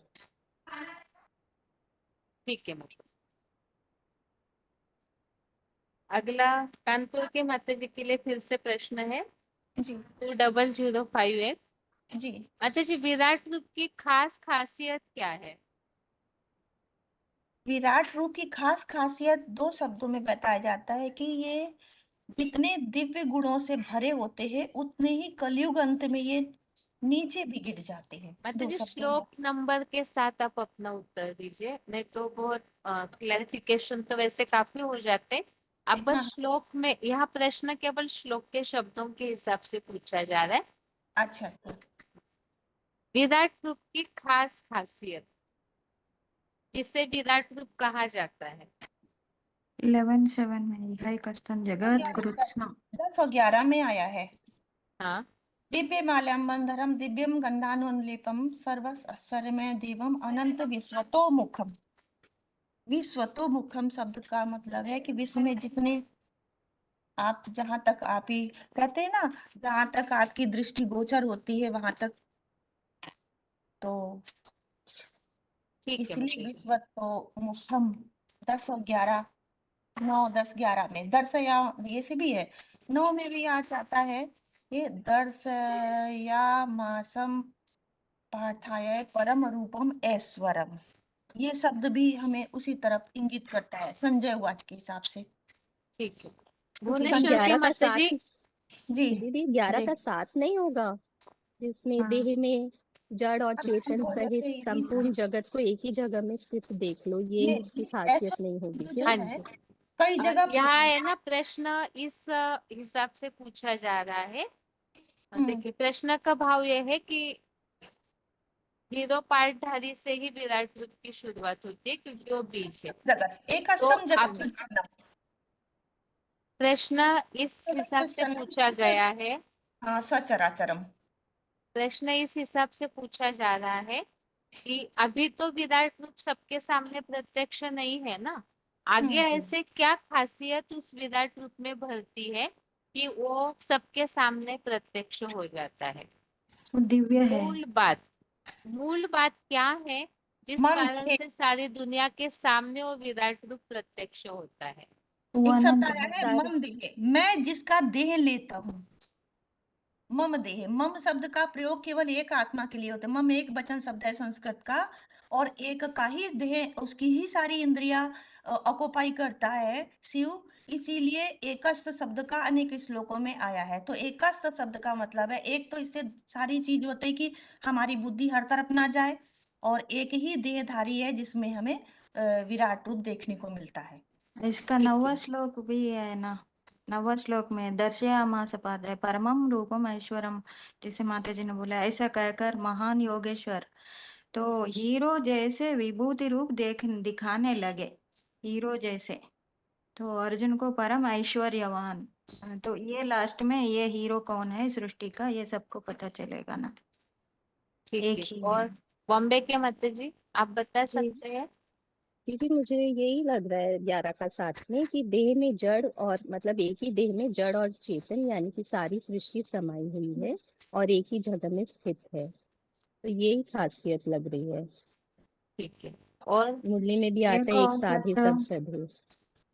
ठीक है, मतलब अगला कानपुर के माता जी के लिए फिर से प्रश्न है जी 20058। जी माता जी, विराट रूप की खास खासियत क्या है? विराट रूप की खास खासियत 2 शब्दों में बताया जाता है कि ये जितने दिव्य गुणों से भरे होते हैं उतने ही कलयुग अंत में ये नीचे भी गिर जाते हैं। माता 2 जी, शब्दों में। श्लोक नंबर के साथ आप अपना उत्तर दीजिए, नहीं तो बहुत क्लैरिफिकेशन तो वैसे काफी हो जाते। अब बस श्लोक में, यहाँ प्रश्न केवल श्लोक के शब्दों के हिसाब से पूछा जा रहा है। अच्छा, विराट रूप की खास खासियत, जिसे विराट रूप कहा जाता है। 11-7 में है कस्तन जगत कृत्स्नम। 10 और 11 में आया है। हाँ, दिव्यमाल्याम्बरधरं दिव्यं गन्धानुलेपं सर्वैश्वर्यमय देवम अनंत विश्वतोमुखम। विश्वतोमुखम शब्द का मतलब है कि विश्व में जितने आप जहां तक आप ही कहते हैं ना, जहां तक आपकी दृष्टि गोचर होती है वहां तक, तो ठीक है इसलिए माता जी। विश्वतोमुखम 10 और 11 9 10 11 में दर्शया, ये से भी है 9 में भी आ जाता है ये दर्शया मासम पाठाय परम रूपम ऐश्वरम। ये शब्द भी हमें उसी तरफ इंगित करता है संजय वाच के हिसाब से। ठीक है दीदी भुवनेश्वरी 11 का माता 7 जी। जी दीदी 11 जी का 7 नहीं होगा, जिसमें हाँ देह में जड़ और चेतन वो सहित जैसे यही ना, संपूर्ण जगत को एक ही जगह में स्थित देख लो, ये इसकी ऐसा खासियत नहीं होगी जो क्या? हाँ है जी। कई जगह यहाँ है ना प्रश्न इस हिसाब से पूछा जा रहा है। देखिए प्रश्न का भाव यह है कि हीरो पार्टधारी से ही विराट रूप की शुरुआत होती है क्योंकि वो बीज है। जगत एक तो स्तंभ जगत अब कृष्ण प्रश्न इस हिसाब से पूछा गया है, हाँ सचराचरम। प्रश्न इस हिसाब से पूछा जा रहा है कि अभी तो विराट रूप सबके सामने प्रत्यक्ष नहीं है ना, आगे ऐसे क्या खासियत उस विराट रूप में भरती है कि वो सबके सामने प्रत्यक्ष हो जाता है। वो दिव्य है। मूल बात क्या है जिस मम कारण से सारी दुनिया के सामने वो विराट रूप प्रत्यक्ष होता है? वो एक शब्द अनंत आया है सारे मम देह, मैं जिसका देह लेता हूँ। मम देह, मम शब्द का प्रयोग केवल एक आत्मा के लिए होता है। मम एक वचन शब्द है संस्कृत का, और एक का ही देह, उसकी ही सारी इंद्रियां ऑक्युपाई करता है शिव, इसीलिए एकस्थ शब्द का अनेक श्लोकों में आया है। तो एकस्थ शब्द का मतलब है एक तो इससे सारी चीज होती है कि हमारी बुद्धि हर तरफ ना जाए, और एक ही देहधारी है जिसमें हमें विराट रूप देखने को मिलता है। इसका 9वां श्लोक भी है ना, 9वां श्लोक में दर्शयामास पादय परमम रूपम ऐश्वरम, जैसे माता जी ने बोला ऐसा कहकर महान योगेश्वर तो हीरो जैसे विभूति रूप दिखाने लगे, हीरो जैसे। तो अर्जुन को परम ऐश्वर्यवान, तो ये लास्ट में ये हीरो कौन है सृष्टि का ये सबको पता चलेगा ना, ठीक एक है। ही और है। बॉम्बे के माता जी आप बता जी सकते हैं? क्योंकि मुझे यही लग रहा है 11 का 7 में कि देह में जड़ और मतलब एक ही देह में जड़ और चेतन यानी कि सारी सृष्टि समाई हुई है और एक ही जगह में स्थित है, तो यही खासियत लग रही है। ठीक है। और मुरली में भी आता है एको एक साधे सत सब सधे।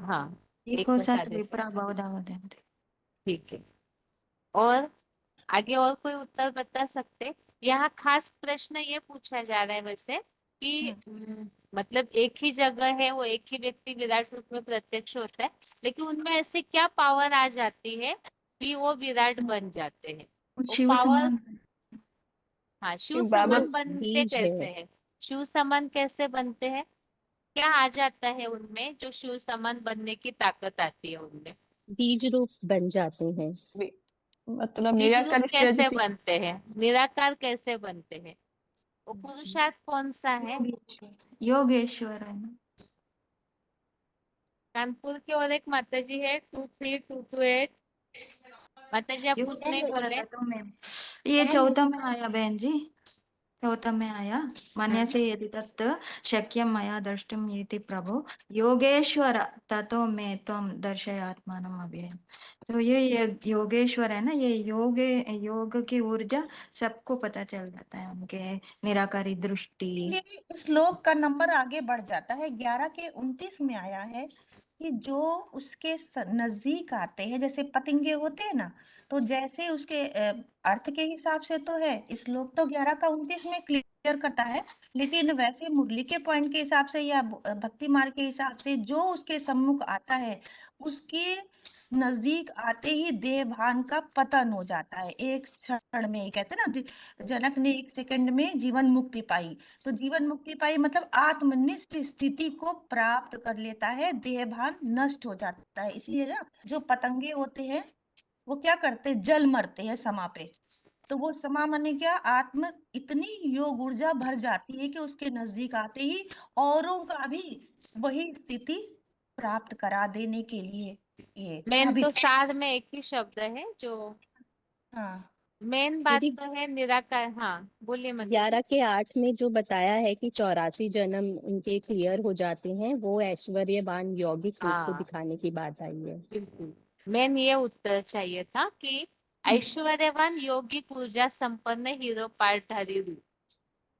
हाँ एक एको को सत साधे। विप्रा बहुधा वदन्ति। ठीक है। और आगे और कोई उत्तर बता सकते? यहाँ खास प्रश्न ये पूछा जा रहा है वैसे कि मतलब एक ही जगह है, वो एक ही व्यक्ति विराट रूप में प्रत्यक्ष होता है, लेकिन उनमें ऐसे क्या पावर आ जाती है कि वो विराट बन जाते हैं? वो शिव पावर, समान हाँ शिव बाबा समान बनते बीज है। कैसे हैं? शिव समान कैसे बनते हैं? क्या आ जाता है उनमें जो शिव समान बनने की ताकत आती है उनमें? बीज रूप बन जाते हैं। मतलब बीज रूप निराकार कैसे स्टेज बनते हैं? निराकार कैसे बनते हैं? वो पुरुषार्थ कौन सा है? योगेश्वर है ना। कानपुर की और एक माता जी है 23228। माता जी आप कुछ नहीं योगेश्वर बोले? तत्व में ये चौथा में आया बहन जी, चौथा में आया मन्य से यदि तत् शक्यं मया द्रष्टुम इति प्रभु योगेश्वर ततो में त्वं दर्शयात्मानम् अव्ययम्। तो ये योगेश्वर है ना, ये योग की ऊर्जा सबको पता चल जाता है, उनके निराकारी दृष्टि। इसीलिए श्लोक का नंबर आगे बढ़ जाता है। 11 के 29 में आया है कि जो उसके नजदीक आते हैं, जैसे पतंगे होते हैं ना, तो जैसे उसके अर्थ के हिसाब से तो है श्लोक तो 11 का 29 में क्लियर करता है, लेकिन वैसे मुरली के पॉइंट के हिसाब से या भक्ति मार्ग के हिसाब से जो उसके सम्मुख आता है उसके नजदीक आते ही देह भान का पतन हो जाता है एक क्षण में। कहते हैं ना जनक ने 1 सेकंड में जीवन मुक्ति पाई, तो जीवन मुक्ति पाई मतलब आत्मनिष्ठ स्थिति को प्राप्त कर लेता है, देह भान नष्ट हो जाता है। इसलिए ना जो पतंगे होते हैं वो क्या करते हैं, जल मरते हैं समा पे, तो वो समा माने क्या, आत्म इतनी योग ऊर्जा भर जाती है कि उसके नजदीक आते ही औरों का भी वही स्थिति प्राप्त करा देने के लिए ये मेन तो साबित है। सार में एक ही शब्द है जो हाँ मेन बात दीदी तो है निराकार। हाँ बोलिए मत 11 के 8 में जो बताया है कि 84 जन्म उनके क्लियर हो जाते हैं, वो ऐश्वर्यवान यौगिक रूप को हाँ दिखाने की बात आई है। बिल्कुल, मेन ये उत्तर चाहिए था कि ऐश्वर्यवान योगिक ऊर्जा संपन्न हीरो पार्टधारी रूप।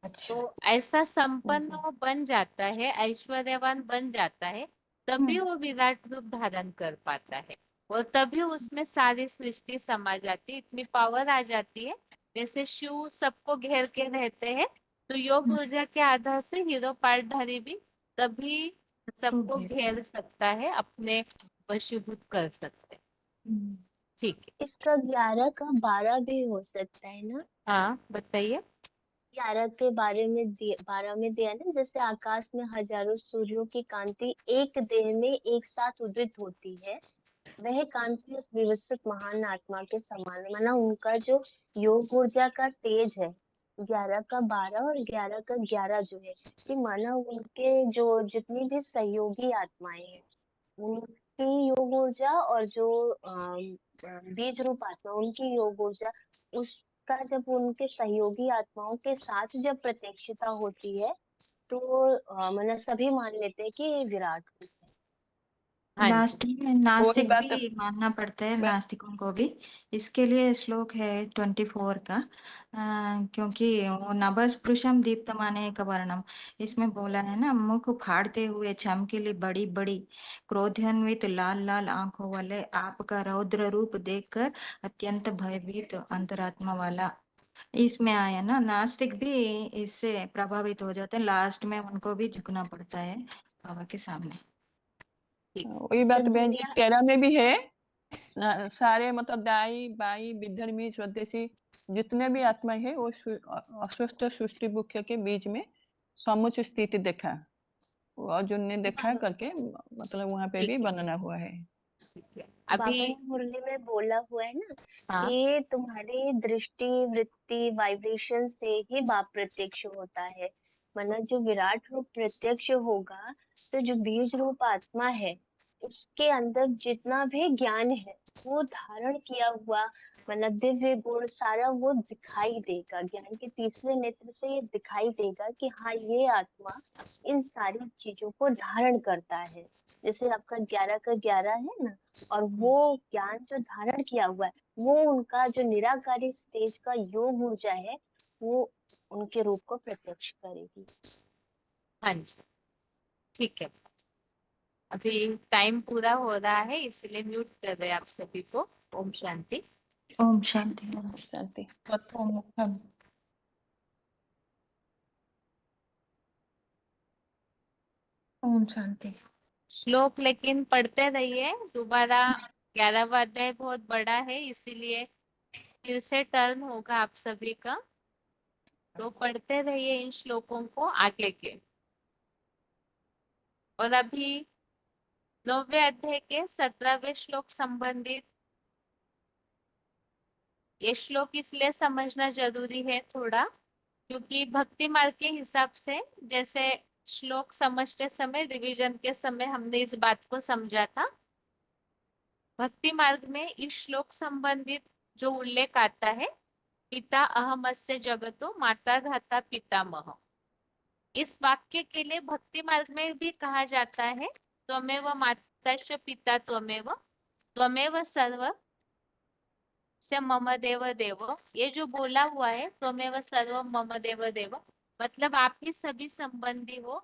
अच्छा तो ऐसा संपन्न वो बन जाता है, ऐश्वर्यवान बन जाता है, तभी वो विराट रूप धारण कर पाता है और तभी उसमें सारी सृष्टि समा जाती है, इतनी पावर आ जाती है। जैसे शिव सबको घेर के रहते हैं, तो योग ऊर्जा के आधार से हीरो पार्टधारी भी तभी सबको घेर सकता है, अपने वशीभूत कर सकते हैं। ठीक है। इसका 11 का 12 भी हो सकता है ना? हाँ बताइए। 11 के बारे में 12 में दिया ना, जैसे आकाश में हजारों सूर्यों की कांति एक देह में एक साथ उदित होती है, वह कांति उस विवस्वत महान आत्मा के समान है। माना उनका जो योग ऊर्जा का तेज है, 11 का 12 और 11 का 11 जो है, कि माना उनके जो जितनी भी सहयोगी आत्माएं हैं, उनकी योग ऊर्जा और जो बीज रूप आत्मा उनकी योग ऊर्जा, उसका जब उनके सहयोगी आत्माओं के साथ जब प्रत्यक्षता होती है, तो मतलब सभी मान लेते हैं कि ये विराट रूप है। हाँ जी लास्ट में वही नास्तिक बात भी मानना पड़ता है, बात नास्तिकों को भी। इसके लिए श्लोक है 24 का, क्योंकि वो नभस्पृशम दीप्तमाने एक वर्णम, इसमें बोला है ना, मुख फाड़ते हुए चमकीली बड़ी बड़ी क्रोधान्वित लाल लाल आंखों वाले आपका रौद्र रूप देखकर अत्यंत भयभीत अंतरात्मा वाला। इसमें आया ना, नास्तिक भी इससे प्रभावित हो जाते हैं, लास्ट में उनको भी झुकना पड़ता है बाबा के सामने। वही बात बहन जी दुनिया 13 में भी है। सारे मतलब दाई बाई विधर्मी स्वदेशी जितने भी आत्मा है वो अस्वस्थ सृष्टि मुख्य के बीच में समुच स्थिति देखा, वो अर्जुन ने देखा करके मतलब वहां पे भी ठीक है। वर्णना हुआ है। अभी बाबा ने मुरली में बोला हुआ है ना हाँ कि तुम्हारी दृष्टि वृत्ति वाइब्रेशन से ही बाप प्रत्यक्ष होता है। मतलब जो विराट रूप प्रत्यक्ष होगा, तो जो बीज रूप आत्मा है उसके अंदर जितना भी ज्ञान है वो धारण किया हुआ, मतलब दिव्य गुण सारा वो दिखाई देगा। ज्ञान के तीसरे नेत्र से ये दिखाई देगा कि हाँ ये आत्मा इन सारी चीजों को धारण करता है। जैसे आपका 11 का 11 है ना, और वो ज्ञान जो धारण किया हुआ है वो उनका जो निराकारी स्टेज का योग ऊर्जा है, वो उनके रूप को प्रत्यक्ष करेगी। हाँ जी ठीक है। अभी टाइम पूरा हो रहा है, इसलिए म्यूट कर रहे हैं आप सभी को। ओम शांति। ओम शांति। शांति। तत्वमुखम। ओम शांति। श्लोक लेकिन पढ़ते रहिए दोबारा। 11वां अध्याय बहुत बड़ा है, इसीलिए फिर से टर्न होगा आप सभी का, तो पढ़ते रहिए इन श्लोकों को आगे के। और अभी 9वें अध्याय के 17वें श्लोक संबंधित ये श्लोक इसलिए समझना जरूरी है थोड़ा, क्योंकि भक्ति मार्ग के हिसाब से जैसे श्लोक समझते समय रिवीजन के समय हमने इस बात को समझा था, भक्ति मार्ग में इस श्लोक संबंधित जो उल्लेख आता है, पिता अहमस्य जगतो माता धाता पितामह, इस वाक्य के लिए भक्ति मार्ग में भी कहा जाता है त्वमेव माताश्च पिता त्वमेव त्वमेव सर्व से मम देव देव। ये जो बोला हुआ है त्वमेव सर्व मम देव देव, मतलब आप ही सभी संबंधी हो,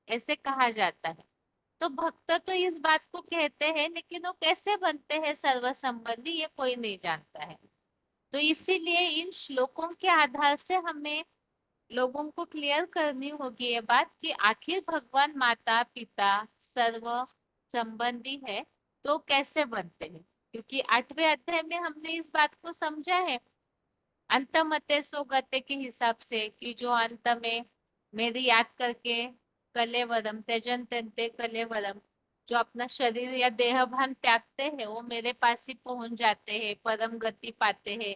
ऐसे कहा जाता है। तो भक्त तो इस बात को कहते हैं, लेकिन वो कैसे बनते हैं सर्व संबंधी ये कोई नहीं जानता है। तो इसीलिए इन श्लोकों के आधार से हमें लोगों को क्लियर करनी होगी ये बात कि आखिर भगवान माता पिता सर्व संबंधी है तो कैसे बनते हैं। क्योंकि 8वें अध्याय में हमने इस बात को समझा है अंतमते सो गते के हिसाब से, कि जो अंत में मेरी याद करके कलेवरम त्यजन तंते कलेवरम, जो अपना शरीर या देह भान त्यागते हैं वो मेरे पास ही पहुंच जाते हैं, परम गति पाते हैं,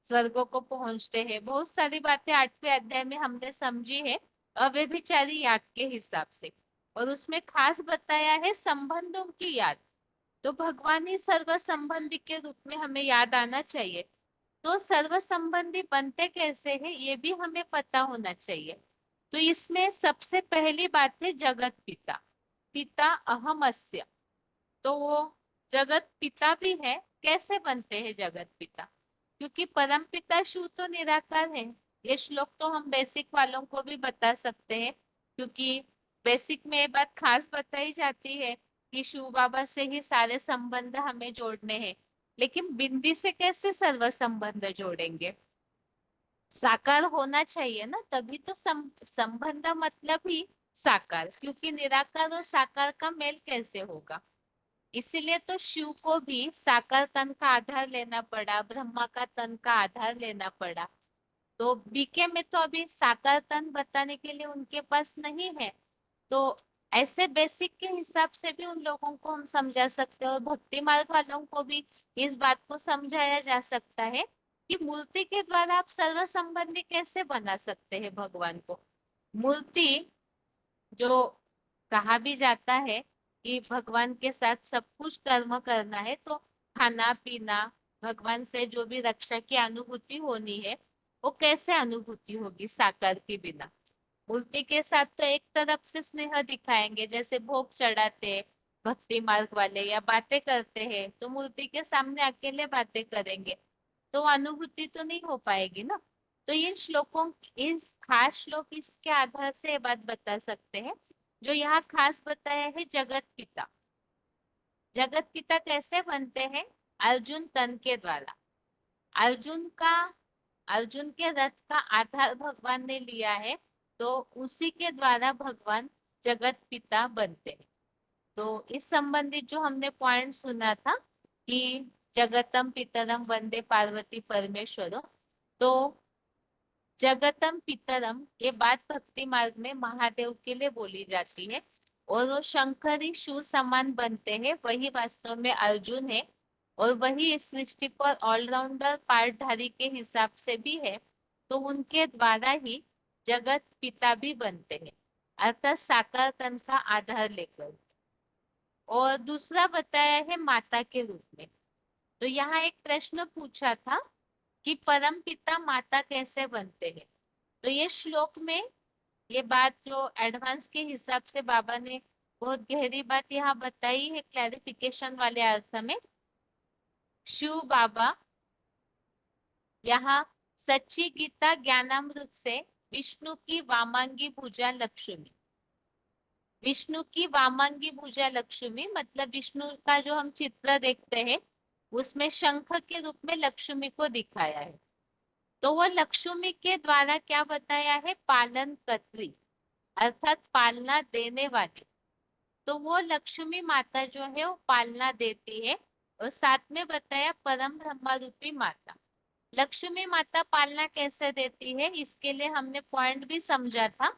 स्वर्गों को पहुंचते हैं। बहुत सारी बातें 8वें अध्याय में हमने समझी है अव्यभिचारी याद के हिसाब से, और उसमें खास बताया है संबंधों की याद। तो भगवान ही सर्व संबंधी के रूप में हमें याद आना चाहिए। तो सर्व संबंधी बनते कैसे हैं ये भी हमें पता होना चाहिए। तो इसमें सबसे पहली बात है जगत पिता, पिता अहमस्य। तो वो जगत पिता भी है। कैसे बनते हैं जगत पिता? क्योंकि परम पिता शिव तो निराकार है। ये श्लोक तो हम बेसिक वालों को भी बता सकते हैं, क्योंकि बेसिक में ये बात खास बताई जाती है कि शिव बाबा से ही सारे संबंध हमें जोड़ने हैं। लेकिन बिंदी से कैसे सर्व संबंध जोड़ेंगे? साकार होना चाहिए ना, तभी तो संबंध मतलब ही साकार, क्योंकि निराकार और साकार का मेल कैसे होगा? इसीलिए तो शिव को भी साकार तन का आधार लेना पड़ा, ब्रह्मा का तन का आधार लेना पड़ा। तो बीके में तो अभी साकार तन बताने के लिए उनके पास नहीं है। तो ऐसे बेसिक के हिसाब से भी उन लोगों को हम समझा सकते हैं, और भक्ति मार्ग वालों को भी इस बात को समझाया जा सकता है कि मूर्ति के द्वारा आप सर्व संबंधी कैसे बना सकते हैं भगवान को। मूर्ति जो कहा भी जाता है कि भगवान के साथ सब कुछ कर्म करना है, तो खाना पीना, भगवान से जो भी रक्षा की अनुभूति होनी है वो कैसे अनुभूति होगी साकार के बिना? मूर्ति के साथ तो एक तरफ से स्नेह दिखाएंगे, जैसे भोग चढ़ाते हैं भक्ति मार्ग वाले या बातें करते हैं, तो मूर्ति के सामने अकेले बातें करेंगे तो अनुभूति तो नहीं हो पाएगी ना। तो इन श्लोकों, इस खास श्लोक इसके आधार से ये बात बता सकते हैं। जो यहाँ खास बताया है जगत पिता, जगत पिता कैसे बनते हैं? अर्जुन तन के द्वारा। अर्जुन के रथ का आधार भगवान ने लिया है, तो उसी के द्वारा भगवान जगत पिता बनते हैं। तो इस संबंधित जो हमने पॉइंट सुना था कि जगतम पितरम वंदे पार्वती परमेश्वरो, तो जगतम पितरम ये बात भक्ति मार्ग में महादेव के लिए बोली जाती है, और वो शंकरी शिव समान बनते हैं, वही वास्तव में अर्जुन है, और वही इस सृष्टि पर ऑलराउंडर पार्टधारी के हिसाब से भी है। तो उनके द्वारा ही जगत पिता भी बनते हैं, अर्थात साकार तन का आधार लेकर। और दूसरा बताया है माता के रूप में। तो यहाँ एक प्रश्न पूछा था कि परम पिता माता कैसे बनते हैं। तो ये श्लोक में ये बात जो एडवांस के हिसाब से बाबा ने बहुत गहरी बात यहाँ बताई है क्लैरिफिकेशन वाले अर्थ में। शिव बाबा यहाँ सच्ची गीता ज्ञानामृत से विष्णु की वामांगी भुजा लक्ष्मी, विष्णु की वामांगी भुजा लक्ष्मी मतलब विष्णु का जो हम चित्र देखते हैं उसमें शंख के रूप में लक्ष्मी को दिखाया है। तो वो लक्ष्मी के द्वारा क्या बताया है? पालन कर्त्री, अर्थात पालना देने वाली। तो वो लक्ष्मी माता जो है वो पालना देती है। और साथ में बताया परम ब्रह्मा रूपी माता। लक्ष्मी माता पालना कैसे देती है, इसके लिए हमने पॉइंट भी समझा था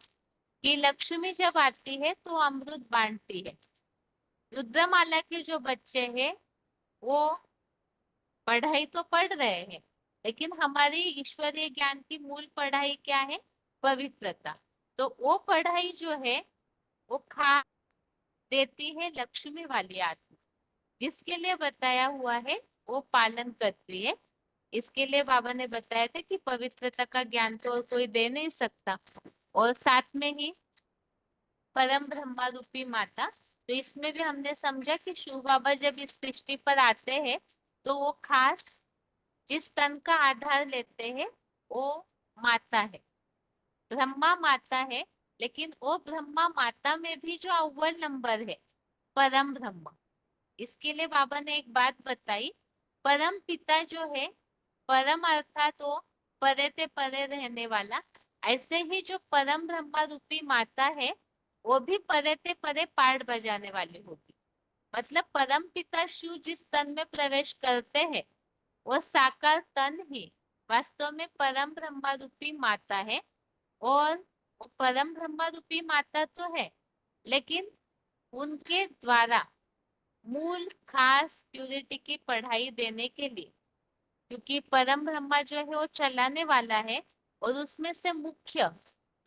कि लक्ष्मी जब आती है तो अमृत बांटती है। रुद्रमाला के जो बच्चे हैं वो पढ़ाई तो पढ़ रहे हैं, लेकिन हमारी ईश्वरीय ज्ञान की मूल पढ़ाई क्या है? पवित्रता। तो वो पढ़ाई जो है वो खा देती है लक्ष्मी वाली आत्मा, जिसके लिए बताया हुआ है वो पालन करती है। इसके लिए बाबा ने बताया था कि पवित्रता का ज्ञान तो और कोई दे नहीं सकता, और साथ में ही परम ब्रह्मा रूपी माता। तो इसमें भी हमने समझा कि शिव बाबा जब इस सृष्टि पर आते हैं तो वो खास जिस तन का आधार लेते हैं वो माता है, ब्रह्मा माता है। लेकिन वो ब्रह्मा माता में भी जो अव्वल नंबर है परम ब्रह्मा, इसके लिए बाबा ने एक बात बताई। परम पिता जो है, परम अर्थात वो परे ते परे रहने वाला, ऐसे ही जो परम ब्रह्मा रूपी माता है वो भी परे ते परे पाठ बजाने वाली होगी। मतलब परम पिता शिव जिस तन में प्रवेश करते हैं वो साकार तन ही वास्तव में परम ब्रह्मा रूपी माता है। और वो परम ब्रह्मा रूपी माता तो है, लेकिन उनके द्वारा मूल खास प्यूरिटी की पढ़ाई देने के लिए, क्योंकि परम ब्रह्मा जो है वो चलाने वाला है, और उसमें से मुख्य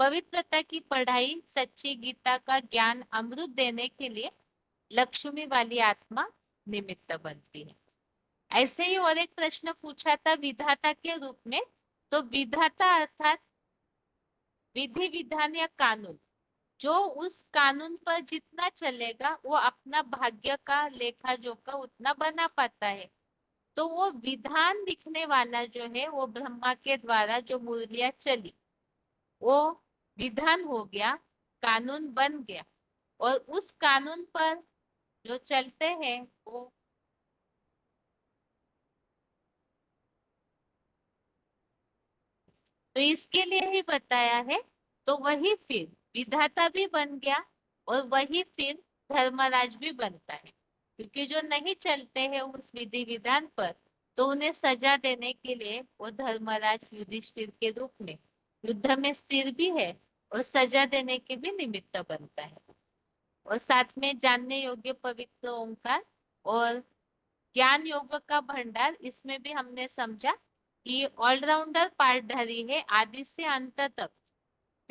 पवित्रता की पढ़ाई सच्ची गीता का ज्ञान अमृत देने के लिए लक्ष्मी वाली आत्मा निमित्त बनती है। ऐसे ही और एक प्रश्न पूछा था विधाता के रूप में, तो विधाता अर्थात विधि विधान या कानून, जो उस कानून पर जितना चलेगा वो अपना भाग्य का लेखा जोखा उतना बना पाता है। तो वो विधान लिखने वाला जो है वो ब्रह्मा के द्वारा जो मुरलियां चली वो विधान हो गया, कानून बन गया, और उस कानून पर जो चलते हैं वो तो इसके लिए ही बताया है। तो वही फिर विधाता भी बन गया और वही फिर धर्मराज भी बनता है, क्योंकि जो नहीं चलते हैं उस विधि विधान पर तो उन्हें सजा देने के लिए वो धर्मराज युधिष्ठिर के रूप में युद्ध में स्थिर भी है और सजा देने के भी निमित्त बनता है। और साथ में जानने योग्य पवित्र ओंकार और ज्ञान योग का भंडार, इसमें भी हमने समझा कि ऑलराउंडर पार्टधारी है, आदि से अंत तक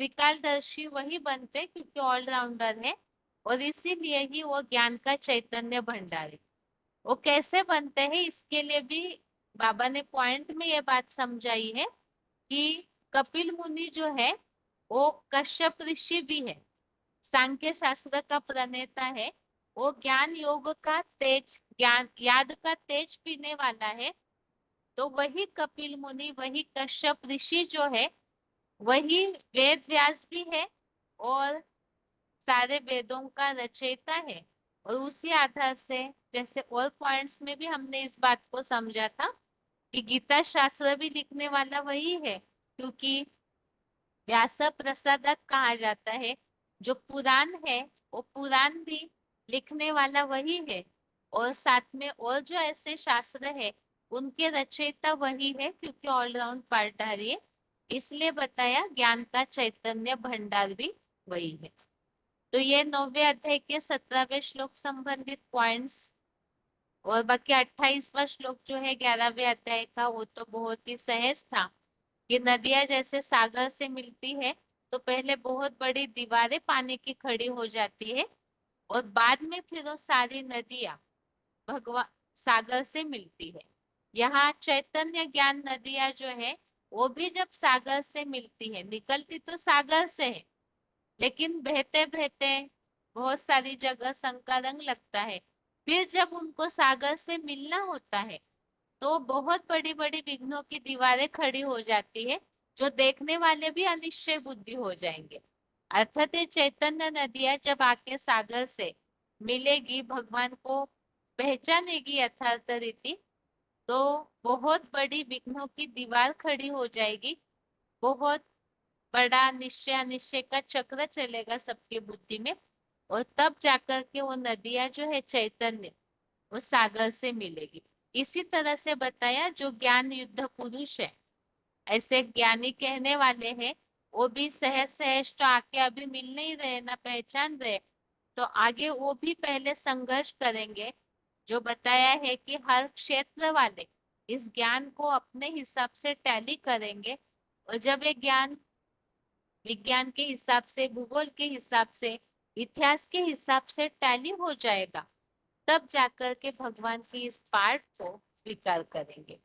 त्रिकालदर्शी वही बनते क्योंकि ऑलराउंडर है, और इसीलिए ही वो ज्ञान का चैतन्य भंडार है। वो कैसे बनते हैं इसके लिए भी बाबा ने पॉइंट में ये बात समझाई है कि कपिल मुनि जो है वो कश्यप ऋषि भी है, सांख्य शास्त्र का प्रणेता है, वो ज्ञान योग का तेज, ज्ञान याद का तेज पीने वाला है। तो वही कपिल मुनि, वही कश्यप ऋषि जो है वही वेद व्यास भी है और सारे वेदों का रचयिता है। और उसी आधार से जैसे और पॉइंट्स में भी हमने इस बात को समझा था कि गीता शास्त्र भी लिखने वाला वही है, क्योंकि व्यास प्रसादक कहा जाता है। जो पुराण है वो पुराण भी लिखने वाला वही है, और साथ में और जो ऐसे शास्त्र है उनके रचयिता वही है, क्योंकि ऑलराउंड पार्टधारी है। इसलिए बताया ज्ञान का चैतन्य भंडार भी वही है। तो ये 9वें अध्याय के 17वें श्लोक संबंधित पॉइंट्स, और बाकी 28वां श्लोक जो है 11वें अध्याय का वो तो बहुत ही सहज था कि नदियां जैसे सागर से मिलती है तो पहले बहुत बड़ी दीवारें पानी की खड़ी हो जाती है और बाद में फिर वो सारी नदियां भगवान सागर से मिलती है। यहाँ चैतन्य ज्ञान नदियां जो है वो भी जब सागर से मिलती है, निकलती तो सागर से है लेकिन बहते बहते बहुत सारी जगह शंका रंग लगता है। फिर जब उनको सागर से मिलना होता है तो बहुत बड़ी बड़ी विघ्नों की दीवारें खड़ी हो जाती है, जो देखने वाले भी अनिश्चय बुद्धि हो जाएंगे। अर्थात ये चैतन्य नदियां जब आके सागर से मिलेगी, भगवान को पहचानेगी यथार्थ रीति, तो बहुत बड़ी विघ्नों की दीवार खड़ी हो जाएगी, बहुत बड़ा निश्चय अनिश्चय का चक्र चलेगा सबकी बुद्धि में, और तब जाकर के वो नदियां जो है चैतन्य वो सागर से मिलेगी। इसी तरह से बताया जो ज्ञान युद्ध पुरुष है, ऐसे ज्ञानी कहने वाले हैं, वो भी सहज सहज तो आके अभी मिल नहीं रहे ना पहचान रहे, तो आगे वो भी पहले संघर्ष करेंगे। जो बताया है कि हर क्षेत्र वाले इस ज्ञान को अपने हिसाब से टैली करेंगे, और जब ये ज्ञान विज्ञान के हिसाब से, भूगोल के हिसाब से, इतिहास के हिसाब से टैली हो जाएगा, तब जाकर के भगवान की इस पाठ को स्वीकार करेंगे।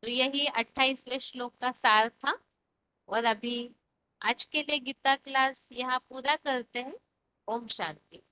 तो यही 28वें श्लोक का सार था। और अभी आज के लिए गीता क्लास यहाँ पूरा करते हैं। ओम शांति।